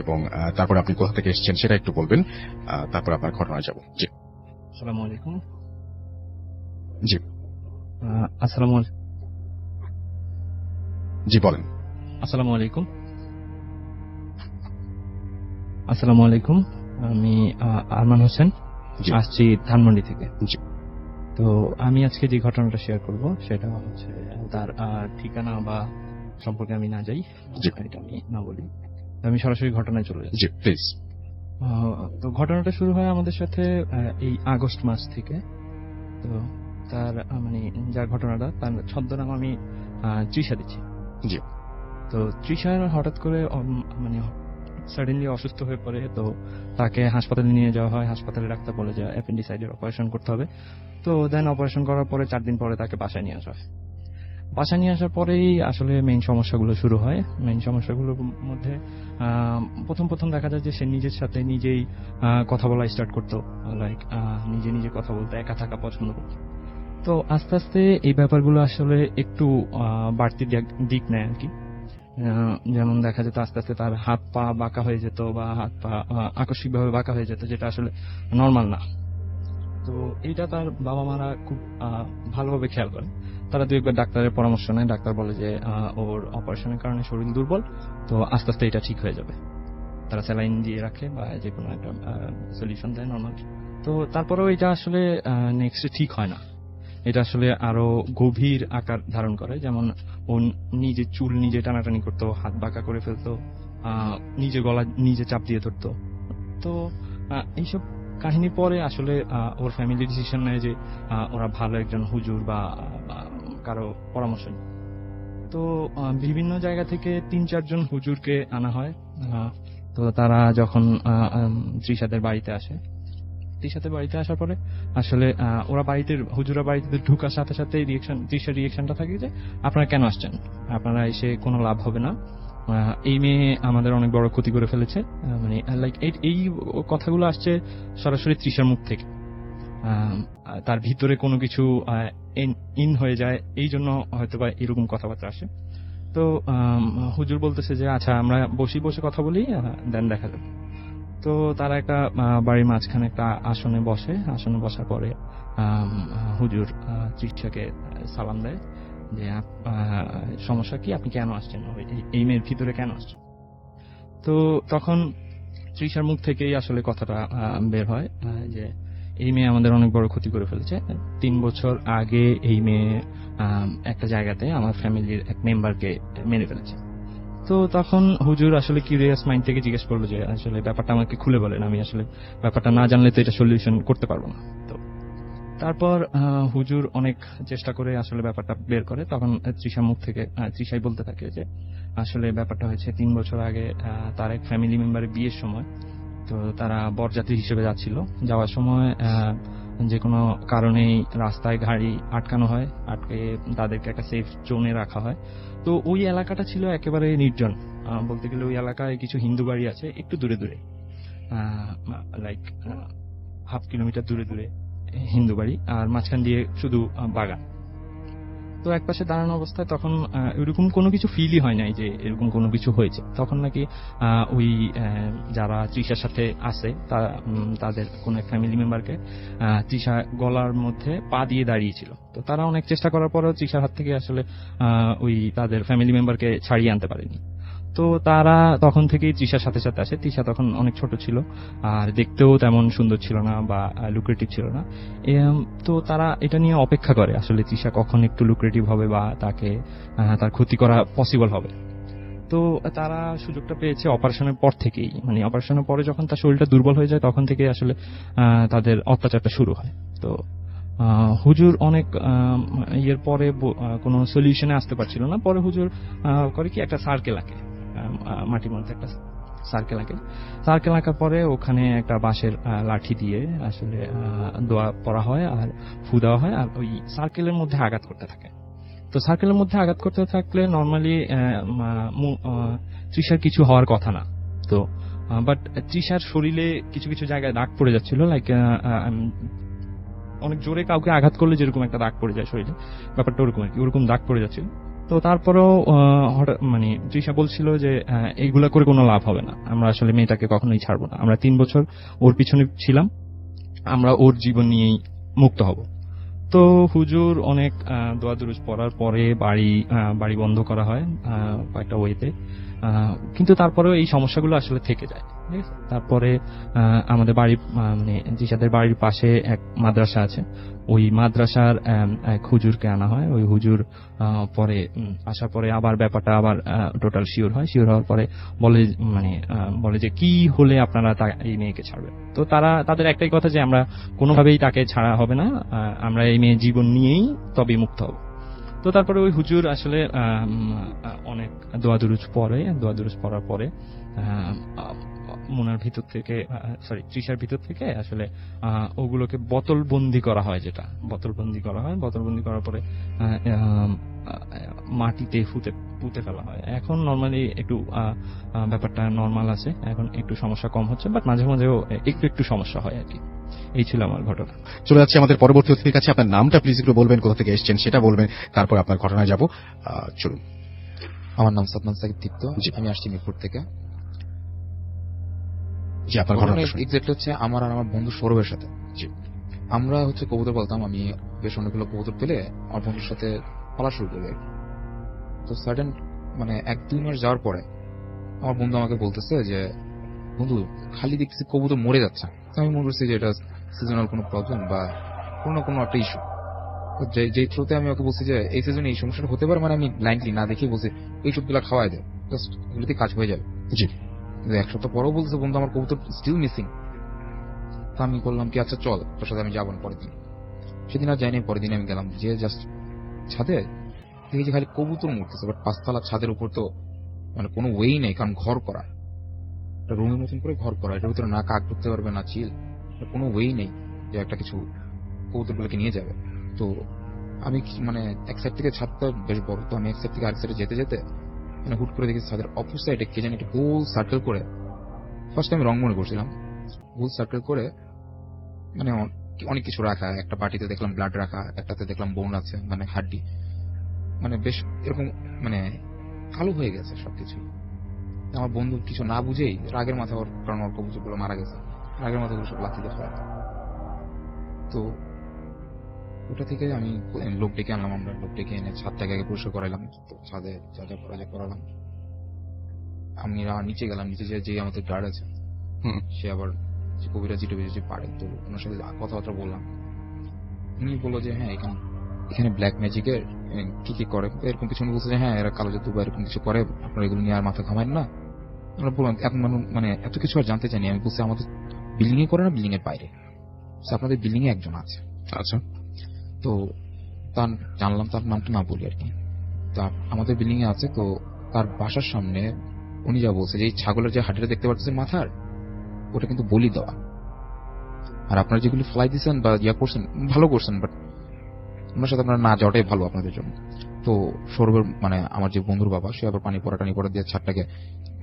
এবং তারপর আপনি কোথা থেকে এসেছেন সেটা একটু বলবেন, তারপর আপনার ঘটনায় যাব। জি আসসালামু আলাইকুম। জি আসসালামু জি বলেন। আসসালামু আলাইকুম। আসসালামু আলাইকুম। আমি আরমান হোসেন, জি আসছি ধানমন্ডি থেকে। জি তো আমি আজকে যে ঘটনাটা শেয়ার করব সেটা হচ্ছে তার ঠিকানা বা সম্পর্কে আমি না যাই, জি। এটা আমি না বলি, আমি সরাসরি ঘটনায় চলে যাচ্ছি। জি প্লিজ। তো ঘটনাটা শুরু হয় আমাদের সাথে এই আগস্ট মাস থেকে। তো তার মানে যার ঘটনাটা তার ছদ্মনাম আমি তৃষা দিচ্ছি। জি তো তৃষার হঠাৎ করে মানে সাডেনলি অসুস্থ হয়ে পড়ে। তো তাকে হাসপাতালে নিয়ে যাওয়া হয়। হাসপাতালে ডাক্তার বলে যে অ্যাপেন্ডিসাইডের অপারেশন করতে হবে। তো দেন অপারেশন করার পরে 4 দিন পরে তাকে বাসায় নিয়ে আসা হয়। বাসায় নিয়ে আসার পরেই আসলে মেইন সমস্যাগুলো শুরু হয়। মেইন সমস্যাগুলোর মধ্যে প্রথম দেখা যায় যে সে নিজের সাথে নিজেই কথা বলা স্টার্ট করতো, লাইক নিজে নিজে কথা বলতে, একা থাকা পছন্দ করতো। তো আস্তে আস্তে এই ব্যাপারগুলো আসলে একটু বাড়তি দিক নেয় আর কি। যেমন দেখা যেত আস্তে আস্তে তার হাত পা বাঁকা হয়ে যেত, বা হাত পা আকস্মিকভাবে বাঁকা হয়ে যেত, যেটা আসলে নর্মাল না। তো এইটা তার বাবা মারা খুব ভালোভাবে খেয়াল করে। তারা 2-1 বার ডাক্তারের পরামর্শ নেয়। ডাক্তার বলে যে ওর অপারেশনের কারণে শরীর দুর্বল, তো আস্তে আস্তে এটা ঠিক হয়ে যাবে। তারা স্যালাইন দিয়ে রাখে বা যে কোনো একটা সলিউশন দেয় নর্মাল। তো তারপরেও এটা আসলে নেক্সট ঠিক হয় না। এটা আসলে আরো গভীর আকার ধারণ করে। যেমন ও নিজে চুল নিজে টানাটানি করতো, হাত বাঁকা করে ফেলতো, নিজে গলা নিজে চাপ দিয়ে ধরতো। তো এইসব কাহিনী পরে আসলে ওর ফ্যামিলি ডিসিশন নেয় যে ওরা ভালো একজন হুজুর বা কারো পরামর্শ নেয়। তো বিভিন্ন জায়গা থেকে 3-4 জন হুজুরকে আনা হয়। তো তো তারা যখন তৃষাদের বাড়িতে আসে, তৃষাদের বাড়িতে আসার পরে আসলে ওরা বাড়িতে, হুজুরা বাড়িতে ঢুকার সাথে সাথে তৃষার রিয়েকশনটা থাকে যে আপনারা কেন আসছেন, আপনারা এসে কোনো লাভ হবে না, এই মেয়ে আমাদের অনেক বড় ক্ষতি করে ফেলেছে। মানে লাইক এই কথাগুলো আসছে সরাসরি তৃষার মুখ থেকে। তার ভিতরে কোনো কিছু ইন হয়ে যায়, এই জন্য হয়তোবা এরকম কথাবার্তা আসে। তো হুজুর বলতেছে যে আচ্ছা আমরা বসে কথা বলি, দেন দেখা যাবে। তো তারা একটা বাড়ির মাঝখানে একটা আসনে বসে, আসনে বসার পরে হুজুর তৃষাকে সালাম দেয় যে সমস্যা কি, আপনি কেন আসছেন, এই মেয়ের ভিতরে কেন আসছেন। তো তখন তৃষার মুখ থেকেই আসলে কথাটা বের হয় যে এই মেয়ে আমাদের অনেক বড় ক্ষতি করে ফেলেছে। 3 বছর আগে এই মেয়ে একটা জায়গাতে আমার ফ্যামিলির এক মেম্বারকে মেরে ফেলেছে। তো তখন হুজুর আসলে কিউরিয়াস মাইন্ড থেকে জিজ্ঞেস করলো যে আসলে ব্যাপারটা আমাকে খুলে বলেন, আমি আসলে ব্যাপারটা না জানলে তো এটা সলিউশন করতে পারবো না। তো তারপর হুজুর অনেক চেষ্টা করে আসলে ব্যাপারটা বের করে। তখন তৃষা মুখ থেকে তৃষাই বলতে থাকে যে আসলে ব্যাপারটা হয়েছে 3 বছর আগে তার এক ফ্যামিলি মেম্বারের বিয়ের সময়। তো তারা বরযাত্রী হিসেবে যাচ্ছিল, যাওয়ার সময় যে কোনো কারণেই রাস্তায় গাড়ি আটকানো হয়, আটকে তাদেরকে একটা সেফ জোনে রাখা হয়। তো ওই এলাকাটা ছিল একেবারে নির্জন, বলতে গেলে ওই এলাকায় কিছু হিন্দু বাড়ি আছে একটু দূরে দূরে, লাইক হাফ কিলোমিটার দূরে দূরে হিন্দু বাড়ি, আর মাঝখান দিয়ে শুধু বাগান। তো একপাশে দাঁড়ানো অবস্থায় তখন এরকম কোনো কিছু ফিলই হয় নাই যে এরকম কোনো কিছু হয়েছে। তখন নাকি ওই যারা তৃষার সাথে আছে তাদের কোন এক ফ্যামিলি মেম্বারকে তৃষা গলার মধ্যে পা দিয়ে দাঁড়িয়েছিল। তো তারা অনেক চেষ্টা করার পরেও তৃষার হাত থেকে আসলে ওই তাদের ফ্যামিলি মেম্বারকে ছাড়িয়ে আনতে পারেনি। তো তারা তখন থেকেই তৃষার সাথে সাথে আসে। তৃষা তখন অনেক ছোট ছিল, আর দেখতেও তেমন সুন্দর ছিল না বা লুক্রেটিভ ছিল না। তো তারা এটা নিয়ে অপেক্ষা করে আসলে তৃষা কখন একটু লুক্রেটিভ হবে বা তাকে তার ক্ষতি করা পসিবল হবে। তো তারা সুযোগটা পেয়েছে অপারেশনের পর থেকেই, মানে অপারেশনের পরে যখন তার শরীরটা দুর্বল হয়ে যায় তখন থেকে আসলে তাদের অত্যাচারটা শুরু হয়। তো হুজুর অনেক ইয়ের পরে কোনো সলিউশনে আসতে পারছিল না। পরে হুজুর করে কি একটা সার্কেল আঁকে, মাটির মধ্যে একটা সার্কেল আঁকার পরে ওখানে একটা বাঁশের লাঠি দিয়ে আসলে দোয়া পড়া হয় আর ফু দেওয়া হয়, আর ওই সার্কেলের মধ্যে আঘাত করতে থাকে। তো সার্কেলের মধ্যে আঘাত করতে থাকলে নর্মালি তৃষার কিছু হওয়ার কথা না। তো বাট তৃষার শরীরে কিছু কিছু জায়গায় দাগ পড়ে যাচ্ছিল, লাইক অনেক জোরে কাউকে আঘাত করলে যেরকম একটা দাগ পড়ে যায় শরীরে, ব্যাপারটা ওরকম আর কি, ওরকম দাগ পড়ে যাচ্ছিল। তো তারপরেও হঠাৎ মানে তৃষা বলছিল যে এইগুলা করে কোনো লাভ হবে না, আমরা আসলে মেয়েটাকে কখনোই ছাড়বো না, আমরা 3 বছর ওর পিছনে ছিলাম, আমরা ওর জীবন নিয়েই মুক্ত হব। তো হুজুর অনেক দোয়া দুরুজ পড়ার পরে বাড়ি বন্ধ করা হয় কয়েকটা ওয়েতে, কিন্তু তারপরেও এই সমস্যাগুলো আসলে থেকে যায়। ঠিক আছে, তারপরে আমাদের বাড়ি মানে জিসাদের বাড়ির পাশে এক মাদ্রাসা আছে, ওই মাদ্রাসার এক হুজুরকে আনা হয়। ওই হুজুর পরে আসার পরে আবার ব্যাপারটা আবার টোটাল শিওর হওয়ার পরে বলে যে কি হলে আপনারা এই মেয়েকে ছাড়বেন। তো তাদের একটাই কথা যে আমরা কোনোভাবেই তাকে ছাড়া হবে না, আমরা এই মেয়ের জীবন নিয়েই তবেই মুক্ত হব। তো তারপরে ওই হুজুর আসলে অনেক দোয়া দুরুজ পড়ার পরে মোনার ভিতর থেকে তৃষার ভিতর থেকে আসলে ওগুলোকে বোতলবন্দি করা হয়, বোতলবন্দি করার পরে মাটিতে পুঁতে ফেলা হয়। এখন নর্মালি একটু ব্যাপারটা নর্মাল আছে, এখন একটু সমস্যা কম হচ্ছে, বাট মাঝে মাঝেও একটু সমস্যা হয় আর কি। এই ছিল আমার ঘটনা। চলে যাচ্ছে আমাদের পরবর্তী অতিথির কাছে। আপনার নামটা প্লিজ একটু বলবেন, কোথা থেকে এসেছেন সেটা বলবেন, তারপর আপনার ঘটনায় যাব। চলুন। আমার নাম সাদমান সাকিব দীপ্ত, আমি আসছি মিরপুর থেকে। জি, আপনার ঘটনা এক্স্যাক্টলি হচ্ছে আমার আর আমার বন্ধু সৌরভের সাথে। জি, আমরা হচ্ছে কবুতর পালতাম, আমি বেশ অনেকগুলো কবুতর পেলে আমার বন্ধুর সাথে পালা শুরু করি। তো সাডেন মানে 1-2 মাস যাওয়ার পরে আমার বন্ধু আমাকে বলতেছে যে বন্ধু খালি দেখতেছি কবুতর মরে যাচ্ছে। আমি মনে করছি যে এটা সিজনাল কোনো প্রবলেম বা কোনো একটা ইস্যু। যে থ্রুতে আমি ওকে বলছি যে এই সিজনে এই সমস্যাটা হতে পারে, মানে আমি ব্লাইন্ডলি না দেখে বলছি এই সবগুলা খাওয়াই দেয়, জাস্ট এগুলোতে কাজ হয়ে যাবে। জি, কিন্তু 1 সপ্তাহ পরেও বলছে বন্ধু আমার কবুতর স্টিল মিসিং। তো আমি বললাম কি আচ্ছা চল তোর সাথে আমি যাবো না পরের দিন। সেদিন আর যাইনি, পরের দিন আমি গেলাম, যে জাস্ট ছাদে দেখি যে খালি কবুতর মরতেছে, বাট 5 তলা ছাদের উপর তো মানে কোনো ওয়েই নেই, কারণ ঘর করা। রুমের মতন করে ঘর করা, এটার ভিতরে না কাক ঢুকতে পারবে না চিল, কোনো ওয়েই নেই যে একটা কিছু কবুতরগুলোকে নিয়ে যাবে। তো আমি মানে এক সাইড থেকে ছাদটা বেশ বড়, তো আমি এক সাইড থেকে আরেক সাইডে যেতে যেতে মানে হুট করে দেখি ছাদের অপর সাইডে কে জানি একটা গোল সার্কেল করে, ফার্স্ট আমি রং মনে করছিলাম, গোল সার্কেল করে মানে অনেক কিছু রাখা, একটা বাটিতে দেখলাম ব্লাড রাখা, একটাতে দেখলাম বোন আছে মানে হাড্ডি, মানে বেশ এরকম মানে কালো হয়ে গেছে সবকিছু। আমার বন্ধু কিছু না বুঝেই রাগের মাথা, ওর কারণ ওর কবুতরগুলো মারা গেছে, রাগের মাথা সব লাথি দিয়ে ফেলে। তো ওটা থেকে আমি লোক ডেকে আনলাম, আমরা লোক ডেকে এনে ছাদটাকে আগে পরিষ্কার করাইলাম, তো ছাদে যা যা করা যায় করালাম। আমি নিচে গেলাম, নিচে যে আমাদের গার্ড আছে সে আবার যে কবিরাজি টবিরাজি পারে, তো ওনার সাথে কথাবার্তা বললাম। উনি বললো যে হ্যাঁ এখানে ব্ল্যাক ম্যাজিকের কি কি করে এরকম কিছু। উনি বলছে যে হ্যাঁ এরা কালো জাদু বা এরকম কিছু করে, আপনারা এগুলো নিয়ে আর মাথা ঘামায়েন না। আমরা বললাম এখন মানে এত কিছু আর জানতে চাইনি। আমি বলছি আমাদের বিল্ডিং এ করে না, বিল্ডিং এর বাইরে, আপনাদের বিল্ডিং এ একজন আছে। আচ্ছা, তো তার জানলাম, তার নামটা না বলি আর কি, তা আমাদের বিল্ডিং এ আছে। তো তার বাসার সামনে উনি যা বলছে যে এই ছাগলের যে হাড়িটা দেখতে পাচ্ছেন মাথার, ওটা কিন্তু বলি দেওয়া। আর আপনারা যেগুলি ফ্লাই দিচ্ছেন বা ইয়া করছেন ভালো করছেন, বাট ওনার সাথে আপনারা না যাওয়াটাই ভালো আপনাদের জন্য। তো সৌরভের মানে আমার যে বন্ধুর বাবা, সে আবার পানি পড়া দিয়ে ছাদটাকে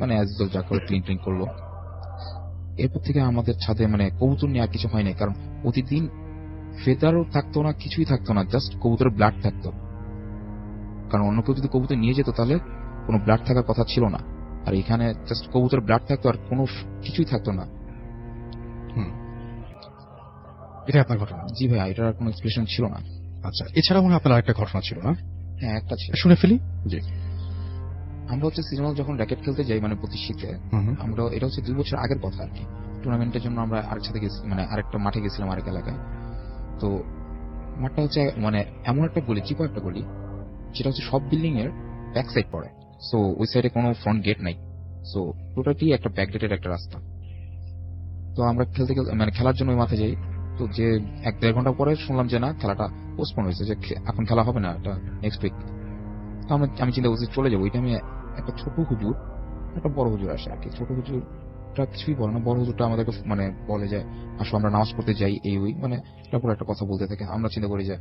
মানে একদম যা করে ক্লিন করলো। এরপর থেকে আমাদের ছাদে মানে কবুতর নিয়ে আর কিছু হয় না, কারণ প্রতিদিন ফেদারও থাকতো না, কিছুই থাকতো না, জাস্ট কবুতরের ব্লাড থাকতো। কারণ অন্য কেউ যদি কবুতর নিয়ে যেত তাহলে কোনো ব্লাড থাকার কথা ছিল না, আর এখানে জাস্ট কবুতরের ব্লাড থাকতো আর কোনো কিছুই থাকতো না। এটা আপনার ঘটনা? জি ভাই, এটার আর কোনো এক্সপ্লেনেশন ছিল না। আচ্ছা, এছাড়া মনে হয় আপনার আরেকটা ঘটনা ছিল না? হ্যাঁ, একটা ছিল, শুনে ফেলি। জি, আমরা হচ্ছে সিজনাল যখন র্যাকেট খেলতে যাই মানে প্রতি শীতে, আমরা এটা হচ্ছে 2 বছর আগের কথা আর কি, টুর্নামেন্টের জন্য আমরা আরেক সাথে গেছি, মানে আরেকটা মাঠে গেছিলাম আরেক এলাকায়। তো মাঠটা হচ্ছে মানে এমন একটা গলি, চিপা একটা গলি, যেটা হচ্ছে সব বিল্ডিং এর ব্যাক সাইড পড়ে। সো ওই সাইডে কোনো ফ্রন্ট গেট নাই, সো টোটালি একটা ব্যাক গেটের একটা রাস্তা। তো আমরা খেলতে মানে খেলার জন্য ওই মাঠে যাই। তো যে 1-1.5 ঘন্টা পরে শুনলাম যে না, খেলাটা পোস্টপোন হয়েছে, যে এখন খেলা হবে না, এটা নেক্সট উইক। তো আমি চিন্তা করছি চলে যাবো। ওই টাইমে একটা ছোট হুজুর, একটা বড় হুজুর আসে আর কি। ছোট হুজুরটা কিছুই বলে না, বড় হুজুরটা আমাদেরকে মানে বলে যে আসো আমরা নামাজ পড়তে যাই, এই ওই মানে তারপর একটা কথা বলতে থাকে। আমরা চিন্তা করি যে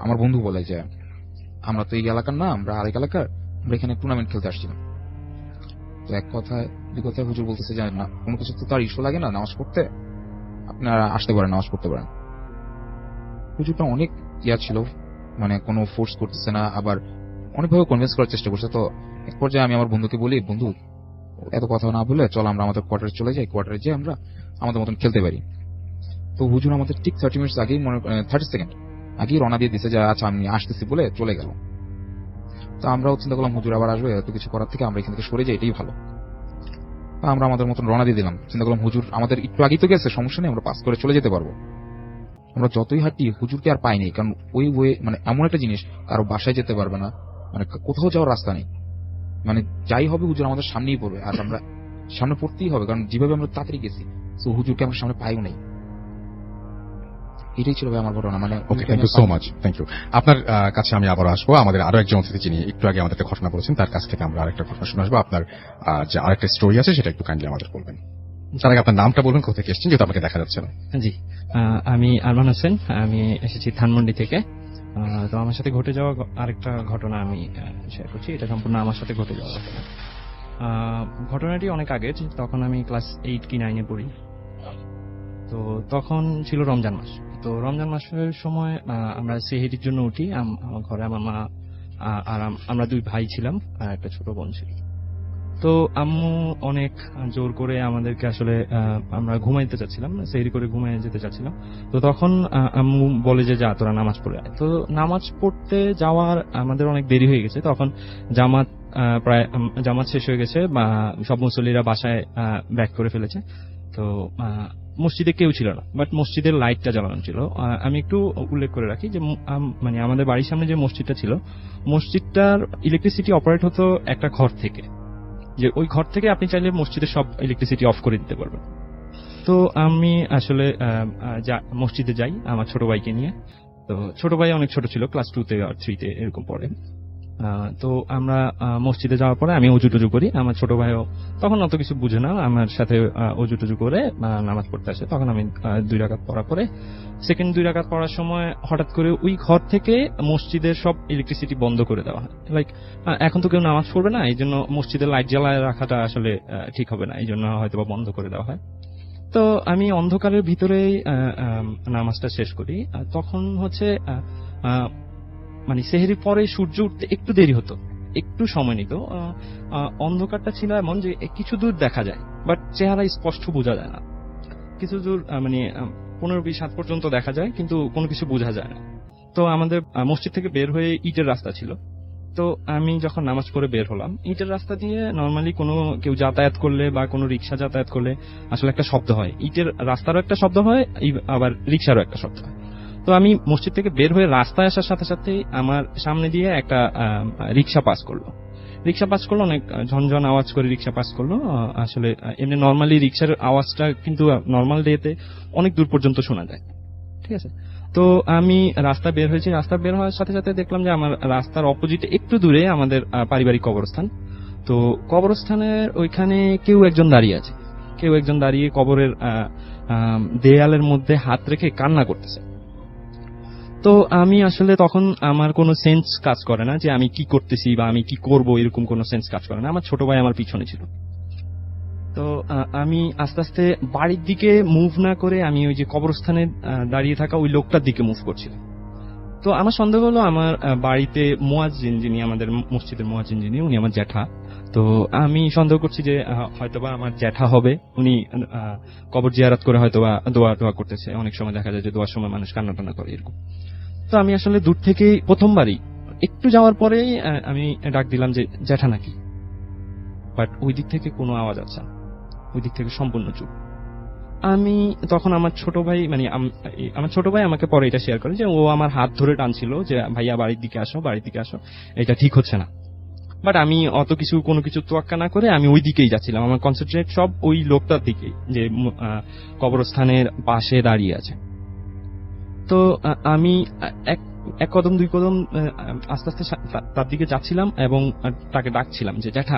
আমার বন্ধু বলে যে আমরা তো এই এলাকার না, আমরা আরেক এলাকার, আমরা এখানে টুর্নামেন্ট খেলতে আসছিলাম। তো এক কথায় 2 কথায় হুজুর বলতেছে যে না, কোনো কিছু তো তার ইস্যু লাগে না নামাজ পড়তে, আপনারা আসতে পারেন, নামাজ পড়তে পারেন। হুজুরটা অনেক ছিল, মানে কোনো ফোর্স করতেছে না, আবার অনেকভাবে কনভিন্স করার চেষ্টা করছে। তো এক পর্যায়ে আমি আমার বন্ধুকে বলি, বন্ধু এত কথা না বলে চল আমরা আমাদের কোয়ার্টারে চলে যাই, কোয়ার্টারে যেয়ে আমরা আমাদের মতন খেলতে পারি। তো হুজুর আমাদের ঠিক 30 মিনিট আগেই 30 সেকেন্ড আগেই রওনা দিয়ে দিচ্ছে যে আচ্ছা আমি আসতেছি বলে চলে গেল। তো আমরাও চিন্তা করলাম হুজুর আবার আসবে, এত কিছু করার থেকে আমরা এখান থেকে সরে যাই, এটাই ভালো। তো আমরা আমাদের মতন রওনা দিয়ে দিলাম, চিন্তা করলাম হুজুর আমাদের একটু আগেই তো গেছে, সমস্যা নেই, আমরা পাস করে চলে যেতে পারবো। আমরা যতই হাঁটি হুজুরকে আর পাইনি, কারণ ওই ওয়ে মানে এমন একটা জিনিস, কারো বাসায় যেতে পারবে না, মানে কোথাও যাওয়ার রাস্তা নেই, মানে যাই হবে হুজুর আমাদের সামনেই পড়বে, আর আমরা সামনে পড়তেই হবে, কারণ যেভাবে আমরা তাড়াতাড়ি গেছি। তো হুজুরকে আমরা সামনে পাইও নাই। এটাই ছিল ভাই আমার ঘটনা। মানে okay, thank you so much, thank you. আপনার কাছে আমি আবারও আসবো। আমাদের আরো একজন অতিথি যিনি একটু আগে আমাদের একটা ঘটনা বলেছেন, তার কাছ থেকে আমরা আরেকটা ঘটনা শুনে আসবো। আপনার যে আরেকটা স্টোরি আছে সেটা একটু কাইন্ডলি আমাদের বলবেন। তার আগে আপনার নামটা বলবেন, কোথা থেকে এসেছেন, যেহেতু আপনাকে দেখা যাচ্ছে না। জি, আমি আরমান হোসেন, আমি এসেছি ধানমন্ডি থেকে। তো আমার সাথে ঘটে যাওয়া আরেকটা ঘটনা আমি শেয়ার করছি। এটা সম্পূর্ণ আমার সাথে ঘটে যাওয়া ঘটনা। ঘটনাটি অনেক আগে, তখন আমি ক্লাস 8 কি 9 পড়ি। তো তখন ছিল রমজান মাস। তো রমজান মাসের সময় আমরা সেহরির জন্য উঠি। আমার ঘরে আমার মা আর আমরা 2 ভাই ছিলাম, আর একটা ছোট বোন ছিল। তো আম্মু অনেক জোর করে আমাদেরকে আসলে আমরা ঘুমাইতে চাচ্ছিলাম, সেহরি করে ঘুমাই যেতে চাচ্ছিলাম। তো তখন আম্মু বলে যে যা তোরা নামাজ পড়ে আয়। তো নামাজ পড়তে যাওয়ার আমাদের অনেক দেরি হয়ে গেছে। তখন জামাত শেষ হয়ে গেছে, বা সব মুসল্লিরা বাসায় ব্যাক করে ফেলেছে। তো মসজিদে কেউ ছিল না, বাট মসজিদের লাইটটা জ্বালানো ছিল। আমি একটু উল্লেখ করে রাখি যে মানে আমাদের বাড়ির সামনে যে মসজিদটা ছিল, মসজিদটার ইলেকট্রিসিটি অপারেট হতো একটা ঘর থেকে, যে ওই ঘর থেকে আপনি চাইলে মসজিদের সব ইলেকট্রিসিটি অফ করে দিতে পারবেন। তো আমি আসলে মসজিদে যাই আমার ছোট ভাইকে নিয়ে। তো ছোট ভাই অনেক ছোট ছিল, ক্লাস 2 তে আর 3 তে এরকম পড়ে। তো আমরা মসজিদে যাওয়ার পরে আমি অজু টুজু করি, আমার ছোট ভাইও তখন অত কিছু বুঝে না, আমার সাথে অজু টুজু করে নামাজ পড়তে আসে। তখন আমি 2 রাকাত পড়ার পরে সেকেন্ড 2 রাকাত পড়ার সময় হঠাৎ করে ওই ঘর থেকে মসজিদের সব ইলেকট্রিসিটি বন্ধ করে দেওয়া হয়। লাইক এখন তো কেউ নামাজ পড়বে না, এই জন্য মসজিদের লাইট জ্বালায় রাখাটা আসলে ঠিক হবে না, এই জন্য হয়তো বা বন্ধ করে দেওয়া হয়। তো আমি অন্ধকারের ভিতরেই নামাজটা শেষ করি। তখন হচ্ছে মানে সেহরির পরে সূর্য উঠতে একটু দেরি হতো, একটু সময় নিত। অন্ধকারটা ছিল এমন যে কিছু দূর দেখা যায়, বাট চেহারা স্পষ্ট বোঝা যায় না। কিছু দূর মানে 15-20 হাত পর্যন্ত দেখা যায়, কিন্তু কোনো কিছু বোঝা যায় না। তো আমাদের মসজিদ থেকে বের হয়ে ইটের রাস্তা ছিল। তো আমি যখন নামাজ পড়ে বের হলাম, ইটের রাস্তা দিয়ে নর্মালি কোনো কেউ যাতায়াত করলে বা কোনো রিক্সা যাতায়াত করলে আসলে একটা শব্দ হয়, ইটের রাস্তারও একটা শব্দ হয়, আবার রিক্সারও একটা শব্দ হয়। তো আমি মসজিদ থেকে বের হয়ে রাস্তায় আসার সাথে সাথে আমার সামনে দিয়ে একটা রিক্সা পাস করলো, অনেক ঝনঝন আওয়াজ করে রিক্সা পাস করলো। আসলে এমনি নর্মালি রিক্সার আওয়াজটা কিন্তু নর্মাল ডেতে অনেক দূর পর্যন্ত শোনা যায়, ঠিক আছে। তো আমি রাস্তা বের হয়েছি, রাস্তা বের হওয়ার সাথে সাথে দেখলাম যে আমার রাস্তার অপোজিটে একটু দূরে আমাদের পারিবারিক কবরস্থান। তো কবরস্থানের ওইখানে কেউ একজন দাঁড়িয়ে আছে, দাঁড়িয়ে কবরের দেয়ালের মধ্যে হাত রেখে কান্না করতেছে। তো আমি আসলে তখন আমার কোনো সেন্স কাজ করে না যে আমি কি করতেছি বা আমি কি করব, এরকম কোনো সেন্স কাজ করে না। আমার ছোট ভাই আমার পিছনে ছিল। তো আমি আস্তে আস্তে বাড়ির দিকে মুভ না করে আমি ওই যে কবরস্থানে দাঁড়িয়ে থাকা ওই লোকটার দিকে মুভ করছিলাম। তো আমার সন্দেহ হলো আমার বাড়িতে মুয়াজ্জিন, যিনি আমাদের মসজিদের মুয়াজ্জিন, উনি আমার জ্যাঠা। তো আমি সন্দেহ করছি যে হয়তোবা আমার জ্যাঠা হবে, উনি কবর জিয়ারত করে হয়তোবা দোয়া করতেছে। অনেক সময় দেখা যায় যে দোয়ার সময় মানুষ কান্না টান্না করে এরকম। তো আমি আসলে দূর থেকেই প্রথমবারই একটু যাওয়ার পরেই আমি ডাক দিলাম যে জ্যাঠা নাকি, বাট ওই দিক থেকে কোনো আওয়াজ আসছে না, ওই দিক থেকে সম্পূর্ণ চুপ। আমি তখন আমার ছোট ভাই আমাকে পরে এটা শেয়ার করে যে ও আমার হাত ধরে টানছিল যে ভাইয়া বাড়ির দিকে আসো, এটা ঠিক হচ্ছে না। বাট আমি অত কোনো কিছু তোয়াক্কা না করে আমি ওই দিকেই যাচ্ছিলাম, আমার কনসেন্ট্রেট সব ওই লোকটার দিকেই যে কবরস্থানের পাশে দাঁড়িয়ে আছে। তো আমি এক কদম 2 কদম আস্তে আস্তে তার দিকে যাচ্ছিলাম এবং তাকে ডাকছিলাম যে জ্যাঠা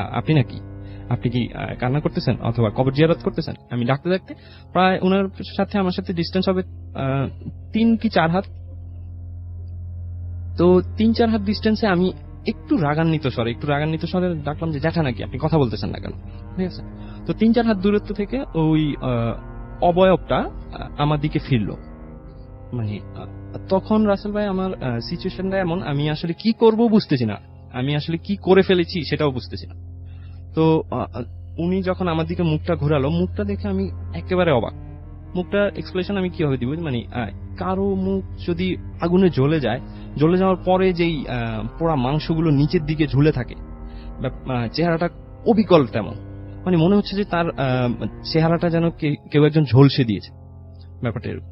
আপনি কি কান্না করতেছেন অথবা কবর জিয়ারত করতেছেন। আমি ডাকতে ডাকতে প্রায় ওনার সাথে আমার সাথে ডিস্টেন্স হবে 3 কি 4 হাত। তো 3-4 হাত ডিস্টেন্সে আমি একটু রাগান্বিত স্বরে ডাকলাম যে জ্যাঠা নাকি, আপনি কথা বলতেছেন না কেন, ঠিক আছে। তো 3-4 হাত দূরত্ব থেকে ওই অবয়বটা আমার দিকে ফিরলো। মানে তখন রাসেল ভাই আমার সিচুয়েশনটা এমন, আমি আসলে কি করব বুঝতেছি না, আমি আসলে কি করে ফেলেছি সেটাও বুঝতেছি না। তো উনি যখন আমার দিকে মুখটা ঘোরালো, মুখটা দেখে আমি একেবারে অবাক। মুখটার এক্সপ্রেশন আমি কিভাবে দিব, মানে কারো মুখ যদি আগুনে জ্বলে যাওয়ার পরে যেই পোড়া মাংসগুলো নিচের দিকে ঝুলে থাকে, চেহারাটা অবিকল তেমন, মানে মনে হচ্ছে যে তার চেহারাটা যেন কেউ একজন ঝলসে দিয়েছে, ব্যাপারটা এরকম।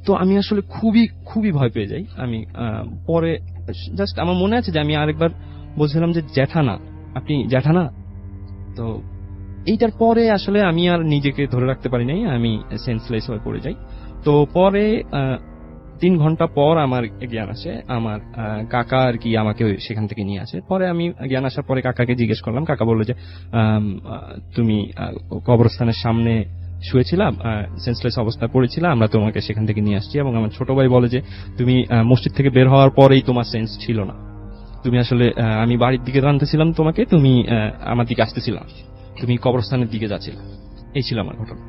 তো আমি আসলে খুবই খুবই ভয় পেয়ে যাই। আমি পরে জাস্ট আমার মনে আছে যে আমি আরেকবার বলছিলাম যে জ্যাঠা না, আপনি জ্যাঠা না। তো এইটার পরে আসলে আমি আর নিজেকে ধরে রাখতে পারি নাই, আমি সেন্সলেস হয়ে পড়ে যাই। তো পরে 3 ঘন্টা পর আমার জ্ঞান আসে, আমার কাকা আর কি আমাকে সেখান থেকে নিয়ে আসে। পরে আমি জ্ঞান আসার পরে কাকাকে জিজ্ঞেস করলাম, কাকা বললো যে তুমি কবরস্থানের সামনে শুয়েছিলাম, সেন্সলেস অবস্থায় পড়েছিলাম, আমরা তোমাকে সেখান থেকে নিয়ে আসছি। এবং আমার ছোট ভাই বলে যে তুমি মসজিদ থেকে বের হওয়ার পরেই তোমার সেন্স ছিল না, তুমি আসলে আমি বাড়ির দিকে টানতেছিলাম তোমাকে, তুমি আমার দিকে আসতেছিলাম, তুমি কবরস্থানের দিকে যাচ্ছিলে। এই ছিল আমার ঘটনা।